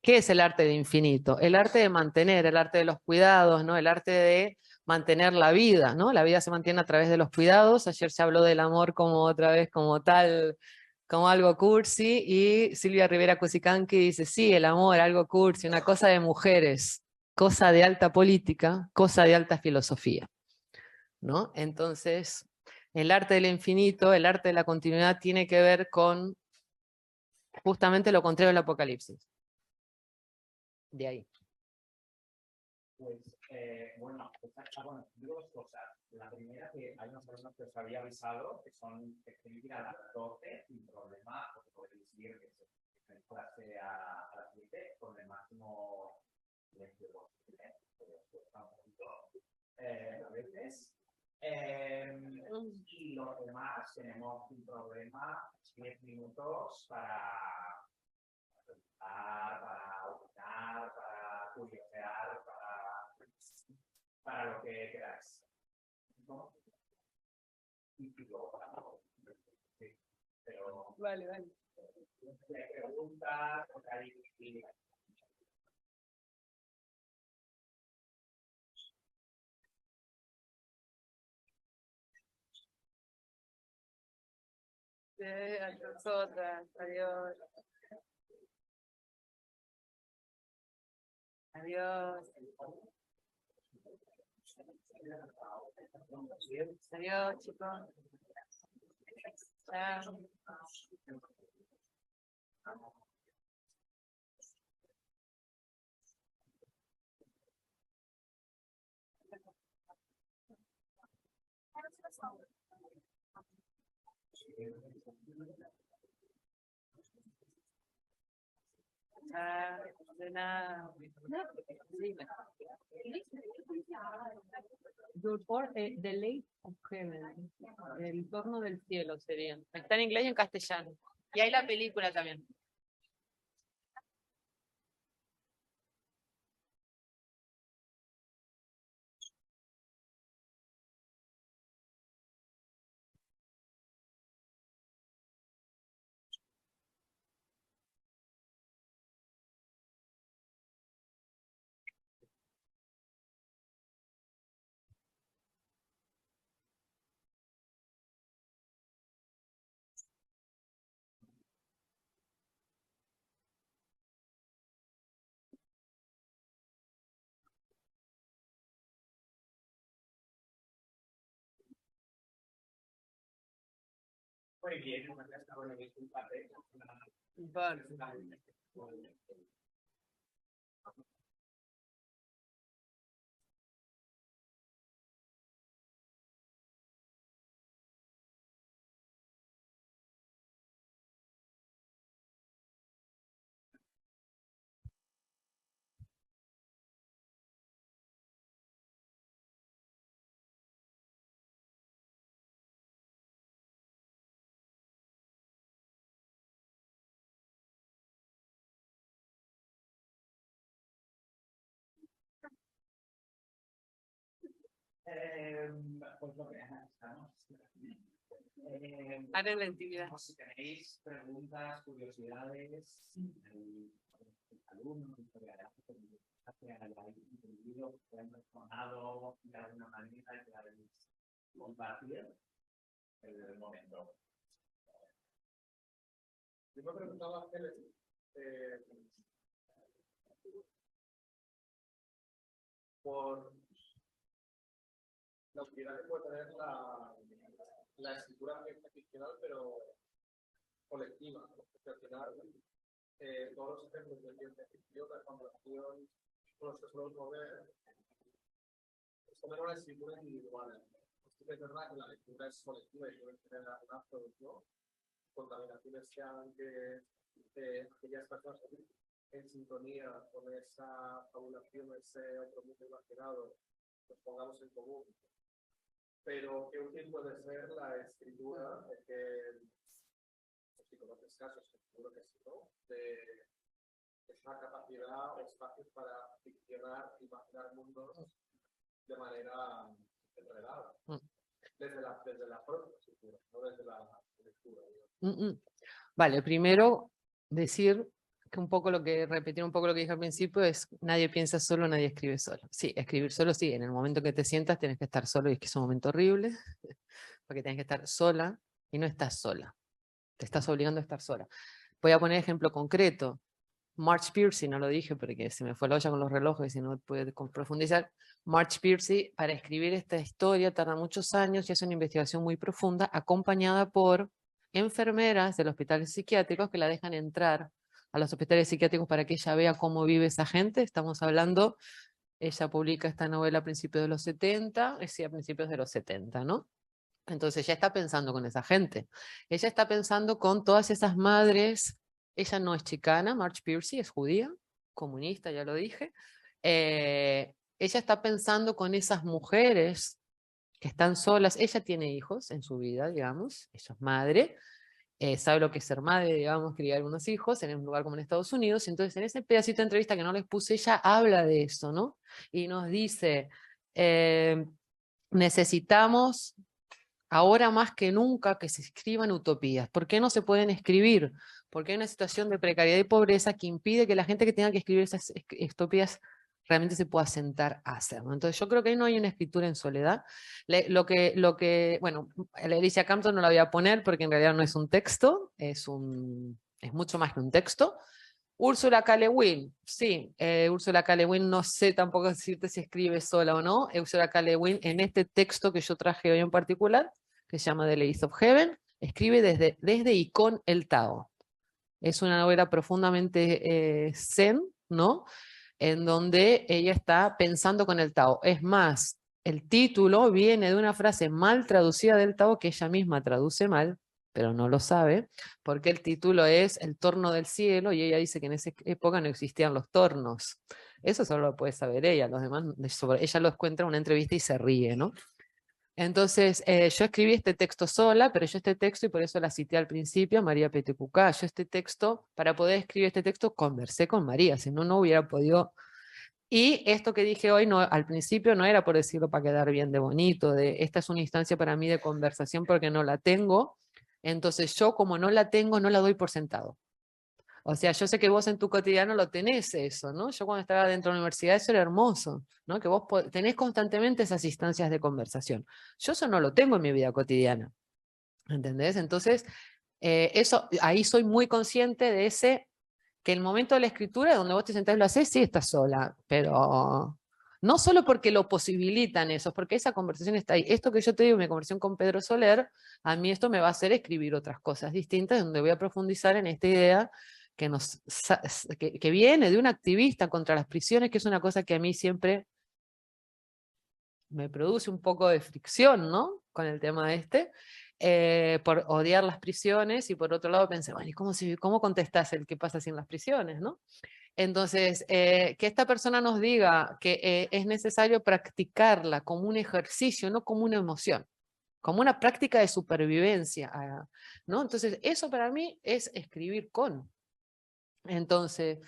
¿Qué es el arte de infinito? El arte de mantener, el arte de los cuidados, ¿no? El arte de mantener la vida, ¿no? La vida se mantiene a través de los cuidados. Ayer se habló del amor como otra vez, como tal, como algo cursi, y Silvia Rivera Cusicanqui dice, sí, el amor, algo cursi, una cosa de mujeres, cosa de alta política, cosa de alta filosofía, ¿no? Entonces, el arte del infinito, el arte de la continuidad tiene que ver con justamente lo contrario del apocalipsis. De ahí. Digo dos cosas. La primera, que hay unos alumnos que os había avisado, que son que tienen que ir a las 12 sin problema, porque podéis ir en clase a las 7 con el máximo silencio posible, a veces. Y los demás tenemos un problema, 10 minutos para opinar, para curiosear, para lo que queráis. ¿No? Y luego para sí, pero Vale. Preguntas, A nosotras, adiós. Adiós. Adiós, chicos. Chao. De nada. The Lake of Heaven. El torno del cielo sería. Está en inglés y en castellano. Y hay la película también. Muy bien, bueno, disculpate. Vale. Pues lo que estamos. Ahora en la intimidad. Si tenéis preguntas, curiosidades, el alumno, que hayáis entendido, que hayan respondido de alguna manera, que habéis compartido en el momento. Yo me preguntaba a por la utilidad que puede tener la escritura ficcional, pero colectiva, porque al final todos los ejemplos de ciencia ficción, de conversación con los que solemos mover, son una escritura individual. Sí que es verdad que la lectura es colectiva y puede tener lazos, ¿no? Contaminaciones sean que aquellas personas en sintonía con esa fabulación, ese otro mundo imaginado, nos pongamos en común. Pero qué útil puede ser la escritura, que si conoces casos, seguro que sí, ¿no? De esa capacidad o espacios para ficcionar, imaginar mundos de manera enredada. Desde la propia escritura, no desde la lectura. Vale, primero decir que repetir un poco lo que dije al principio es: nadie piensa solo, nadie escribe solo. Sí, escribir solo sí, en el momento que te sientas tienes que estar solo, y es que es un momento horrible, porque tienes que estar sola y no estás sola. Te estás obligando a estar sola. Voy a poner ejemplo concreto. Marge Piercy, no lo dije porque se me fue la olla con los relojes y no pude profundizar. Marge Piercy, para escribir esta historia, tarda muchos años y es una investigación muy profunda, acompañada por enfermeras de los hospitales psiquiátricos que la dejan entrar a los hospitales psiquiátricos para que ella vea cómo vive esa gente. Estamos hablando, ella publica esta novela a principios de los 70, sí, a principios de los 70, ¿no? Entonces ella está pensando con esa gente. Ella está pensando con todas esas madres. Ella no es chicana, Marge Piercy es judía, comunista, ya lo dije. Ella está pensando con esas mujeres que están solas. Ella tiene hijos en su vida, digamos, ella es madre, sabe lo que es ser madre, digamos, criar unos hijos en un lugar como en Estados Unidos. Entonces en ese pedacito de entrevista que no les puse, ella habla de eso, ¿no? Y nos dice, necesitamos ahora más que nunca que se escriban utopías. ¿Por qué no se pueden escribir? Porque hay una situación de precariedad y pobreza que impide que la gente que tenga que escribir esas utopías realmente se pueda sentar a hacerlo. Entonces yo creo que ahí no hay una escritura en soledad. Bueno, la Alicia Campton no la voy a poner porque en realidad no es un texto, es mucho más que un texto. Úrsula K. Le Guin, sí, Úrsula K. Le Guin, no sé tampoco decirte si escribe sola o no. Úrsula K. Le Guin, en este texto que yo traje hoy en particular, que se llama The Ladies of Heaven, escribe desde y con el Tao. Es una novela profundamente zen, ¿no? En donde ella está pensando con el Tao. Es más, el título viene de una frase mal traducida del Tao que ella misma traduce mal, pero no lo sabe, porque el título es El torno del cielo, y ella dice que en esa época no existían los tornos. Eso solo lo puede saber ella, los demás, ella lo cuenta en una entrevista y se ríe, ¿no? Entonces, yo escribí este texto sola, pero yo este texto, y por eso la cité al principio, María Petecucá, yo este texto, para poder escribir este texto, conversé con María, si no, no hubiera podido. Y esto que dije hoy, no, al principio no era por decirlo para quedar bien de bonito, de esta es una instancia para mí de conversación porque no la tengo. Entonces yo, como no la tengo, no la doy por sentado. O sea, yo sé que vos en tu cotidiano lo tenés eso, ¿no? Yo cuando estaba dentro de la universidad eso era hermoso, ¿no? Que vos tenés constantemente esas instancias de conversación. Yo eso no lo tengo en mi vida cotidiana, ¿entendés? Entonces, ahí soy muy consciente de ese, que el momento de la escritura, donde vos te sentás y lo haces, sí estás sola, pero No solo porque lo posibilitan eso, porque esa conversación está ahí. Esto que yo te digo, mi conversación con Pedro Soler, a mí esto me va a hacer escribir otras cosas distintas, donde voy a profundizar en esta idea que viene de un activista contra las prisiones, que es una cosa que a mí siempre me produce un poco de fricción, ¿no? Con el tema por odiar las prisiones, y por otro lado pensé, bueno, ¿y cómo contestás el qué pasa sin las prisiones, ¿no? Entonces, que esta persona nos diga que es necesario practicarla como un ejercicio, no como una emoción, como una práctica de supervivencia, ¿no? Entonces, eso para mí es escribir con. Entonces,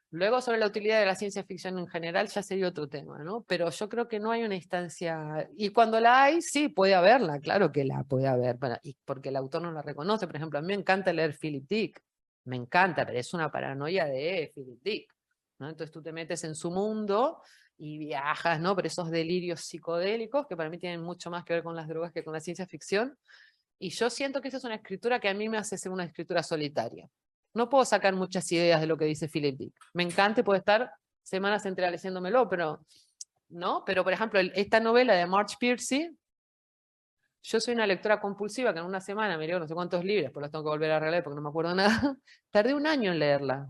luego sobre la utilidad de la ciencia ficción en general ya sería otro tema, ¿no? Pero yo creo que no hay una instancia, y cuando la hay, sí, puede haberla, claro que la puede haber, y porque el autor no la reconoce. Por ejemplo, a mí me encanta leer Philip Dick, me encanta, pero es una paranoia de Philip Dick, ¿no? Entonces tú te metes en su mundo y viajas, ¿no? Por esos delirios psicodélicos que para mí tienen mucho más que ver con las drogas que con la ciencia ficción, y yo siento que esa es una escritura que a mí me hace ser una escritura solitaria. No puedo sacar muchas ideas de lo que dice Philip Dick. Me encanta y puedo estar semanas enteras leyéndomelo, pero, ¿no? Pero, por ejemplo, esta novela de Marge Piercy, yo soy una lectora compulsiva que en una semana me leo no sé cuántos libros, pues los tengo que volver a releer porque no me acuerdo nada. Tardé un año en leerla.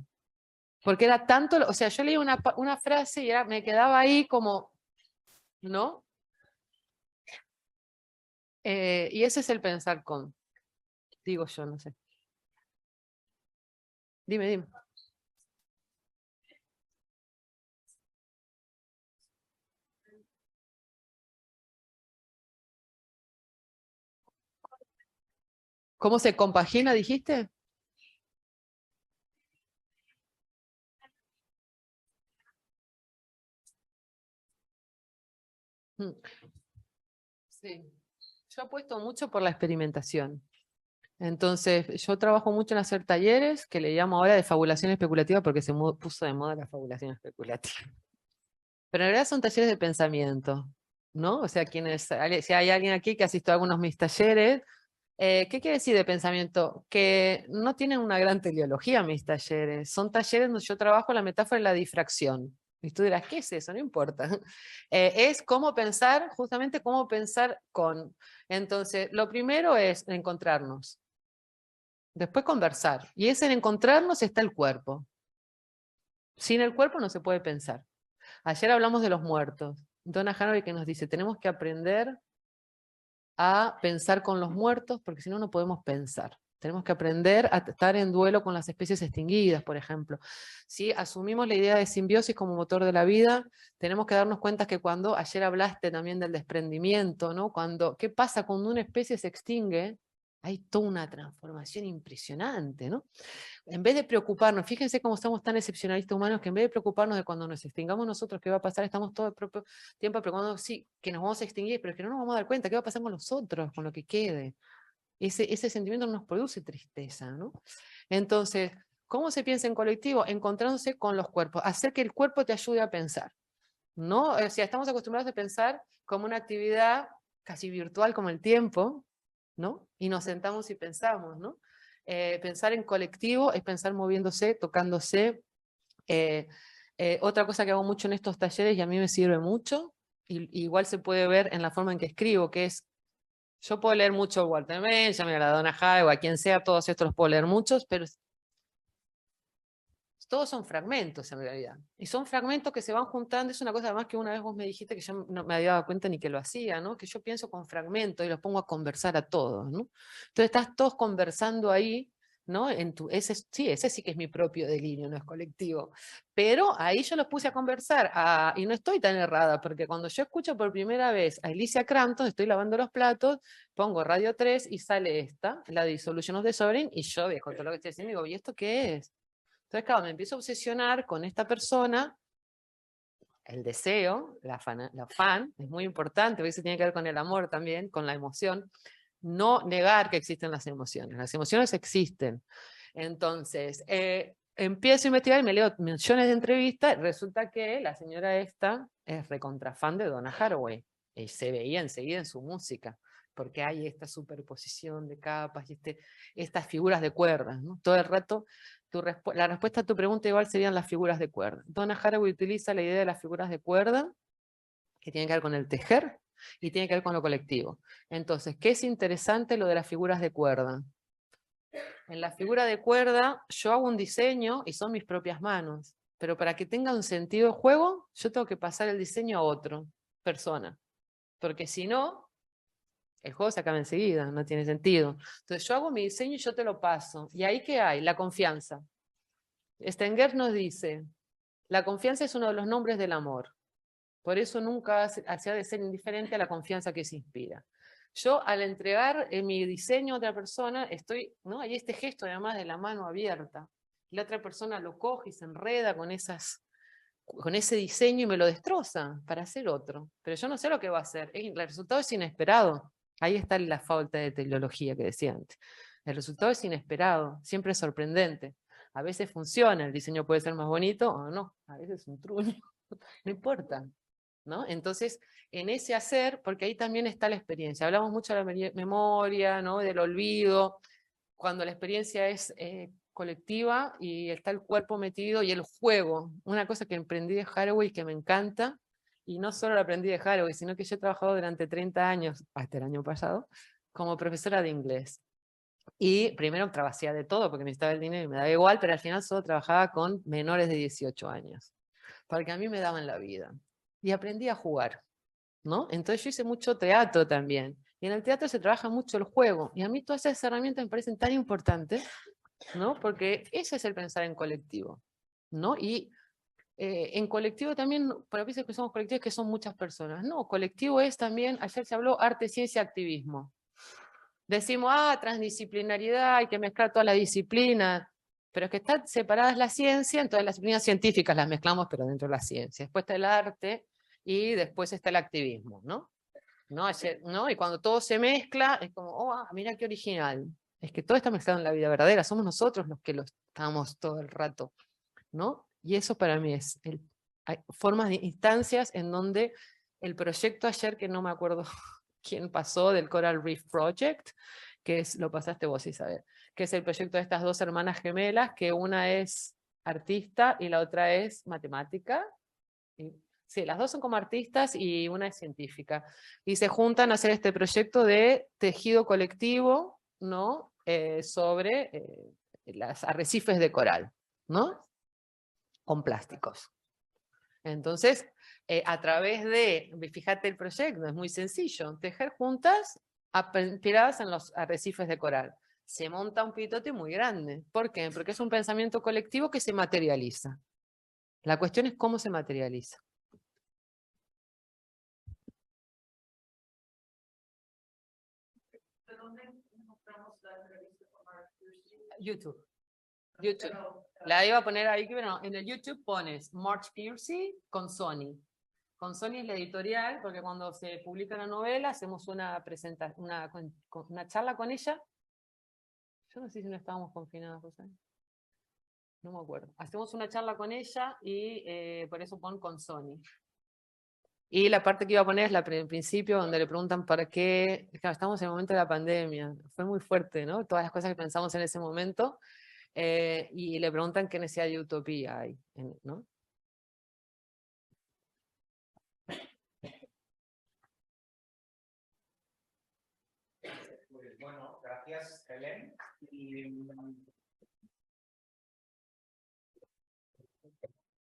Porque era tanto, o sea, yo leí una frase y me quedaba ahí como, ¿no? Y ese es el pensar con, digo yo, no sé. Dime. ¿Cómo se compagina, dijiste? Sí. Yo apuesto mucho por la experimentación. Entonces, yo trabajo mucho en hacer talleres, que le llamo ahora de fabulación especulativa, porque se puso de moda la fabulación especulativa. Pero en realidad son talleres de pensamiento, ¿no? O sea, si hay alguien aquí que asistió a algunos de mis talleres, ¿qué quiere decir de pensamiento? Que no tienen una gran teleología mis talleres. Son talleres donde yo trabajo la metáfora de la difracción. Y tú dirás, ¿qué es eso? No importa. Es cómo pensar, justamente cómo pensar con. Entonces, lo primero es encontrarnos. Después conversar. Y en encontrarnos está el cuerpo. Sin el cuerpo no se puede pensar. Ayer hablamos de los muertos. Donna Haraway que nos dice, tenemos que aprender a pensar con los muertos, porque si no, no podemos pensar. Tenemos que aprender a estar en duelo con las especies extinguidas, por ejemplo. Si asumimos la idea de simbiosis como motor de la vida, tenemos que darnos cuenta que ayer hablaste también del desprendimiento, ¿no? ¿Qué pasa cuando una especie se extingue? Hay toda una transformación impresionante, ¿no? En vez de preocuparnos, fíjense cómo estamos tan excepcionalistas humanos, que en vez de preocuparnos de cuando nos extingamos nosotros, qué va a pasar, estamos todo el propio tiempo preocupándonos, sí, que nos vamos a extinguir, pero que no nos vamos a dar cuenta qué va a pasar con los otros, con lo que quede. Ese sentimiento nos produce tristeza, ¿no? Entonces, ¿cómo se piensa en colectivo? Encontrándose con los cuerpos, hacer que el cuerpo te ayude a pensar, ¿no? O sea, estamos acostumbrados a pensar como una actividad casi virtual como el tiempo, ¿no? Y nos sentamos y pensamos, ¿no? Pensar en colectivo es pensar moviéndose, tocándose. Otra cosa que hago mucho en estos talleres y a mí me sirve mucho, y igual se puede ver en la forma en que escribo, que es, yo puedo leer mucho Walter Benjamin, a la Donna Haraway, o a quien sea, todos estos los puedo leer muchos, pero todos son fragmentos en realidad. Y son fragmentos que se van juntando. Es una cosa además que una vez vos me dijiste que yo no me había dado cuenta ni que lo hacía, ¿no? Que yo pienso con fragmentos y los pongo a conversar a todos, ¿no? Entonces estás todos conversando ahí, ¿no? Ese sí que es mi propio delirio, no es colectivo. Pero ahí yo los puse a conversar, y no estoy tan errada, porque cuando yo escucho por primera vez a Alicia Crampton, estoy lavando los platos, pongo Radio 3 y sale esta, la Dissolution of the Sovereign, y yo dejo todo lo que estoy haciendo y digo, ¿y esto qué es? Entonces, claro, me empiezo a obsesionar con esta persona, el deseo, la fan, es muy importante, porque eso tiene que ver con el amor también, con la emoción. No negar que existen las emociones existen. Entonces, empiezo a investigar y me leo millones de entrevistas, resulta que la señora esta es recontrafan de Donna Haraway, y se veía enseguida en su música, porque hay esta superposición de capas y estas figuras de cuerdas, ¿no? Todo el rato la respuesta a tu pregunta igual serían las figuras de cuerda. Donna Haraway utiliza la idea de las figuras de cuerda que tiene que ver con el tejer y tiene que ver con lo colectivo. Entonces, ¿qué es interesante lo de las figuras de cuerda? En la figura de cuerda yo hago un diseño y son mis propias manos, pero para que tenga un sentido de juego, yo tengo que pasar el diseño a otra persona, porque si no, el juego se acaba enseguida, no tiene sentido. Entonces yo hago mi diseño y yo te lo paso. ¿Y ahí qué hay? La confianza. Stenger nos dice, la confianza es uno de los nombres del amor. Por eso nunca se ha de ser indiferente a la confianza que se inspira. Yo al entregar mi diseño a otra persona, ¿no? Hay este gesto además de la mano abierta. La otra persona lo coge y se enreda con ese diseño y me lo destroza para hacer otro. Pero yo no sé lo que va a hacer. El resultado es inesperado. Ahí está la falta de teleología que decía antes. El resultado es inesperado, siempre es sorprendente. A veces funciona, el diseño puede ser más bonito o no, a veces es un truño, no importa. ¿No? Entonces, en ese hacer, porque ahí también está la experiencia. Hablamos mucho de la memoria, ¿no? Del olvido, cuando la experiencia es colectiva y está el cuerpo metido y el juego. Una cosa que aprendí de Haraway que me encanta, y no solo la aprendí de Haraway, sino que yo he trabajado durante 30 años, hasta el año pasado, como profesora de inglés. Y primero trabajaba de todo porque necesitaba el dinero y me daba igual, pero al final solo trabajaba con menores de 18 años, porque a mí me daban la vida. Y aprendí a jugar, ¿no? Entonces yo hice mucho teatro también. Y en el teatro se trabaja mucho el juego. Y a mí todas esas herramientas me parecen tan importantes, ¿no? Porque ese es el pensar en colectivo, ¿no? Y en colectivo también, para veces que somos colectivos que son muchas personas. No, colectivo es también, ayer se habló arte, ciencia, activismo. Decimos, transdisciplinariedad, hay que mezclar todas las disciplinas, pero es que están separadas la ciencia, entonces las disciplinas científicas las mezclamos, pero dentro de la ciencia. Después está el arte y después está el activismo, ¿no? ¿No? Y cuando todo se mezcla, es como, mira qué original. Es que todo está mezclado en la vida verdadera, somos nosotros los que lo estamos todo el rato, ¿no? Y eso para mí hay formas de instancias en donde el proyecto ayer, que no me acuerdo quién pasó, del Coral Reef Project, lo pasaste vos, Isabel, que es el proyecto de estas dos hermanas gemelas, que una es artista y la otra es matemática. Sí, las dos son como artistas y una es científica. Y se juntan a hacer este proyecto de tejido colectivo, ¿no? Sobre los arrecifes de coral, ¿no? Con plásticos. Entonces, a través fíjate el proyecto, es muy sencillo, tejer juntas tiradas en los arrecifes de coral. Se monta un pitote muy grande. ¿Por qué? Porque es un pensamiento colectivo que se materializa. La cuestión es cómo se materializa. YouTube. La iba a poner ahí, pero en el YouTube pones March Piercy con Sony. Con Sony es la editorial, porque cuando se publica la novela hacemos una charla con ella. Yo no sé si no estábamos confinados, José. No me acuerdo. Hacemos una charla con ella y por eso pon con Sony. Y la parte que iba a poner es la principio, donde le preguntan para qué. Claro, estamos en el momento de la pandemia. Fue muy fuerte, ¿no? Todas las cosas que pensamos en ese momento. Y le preguntan qué necesidad de utopía hay, ¿no? Bueno, gracias, Helen. Y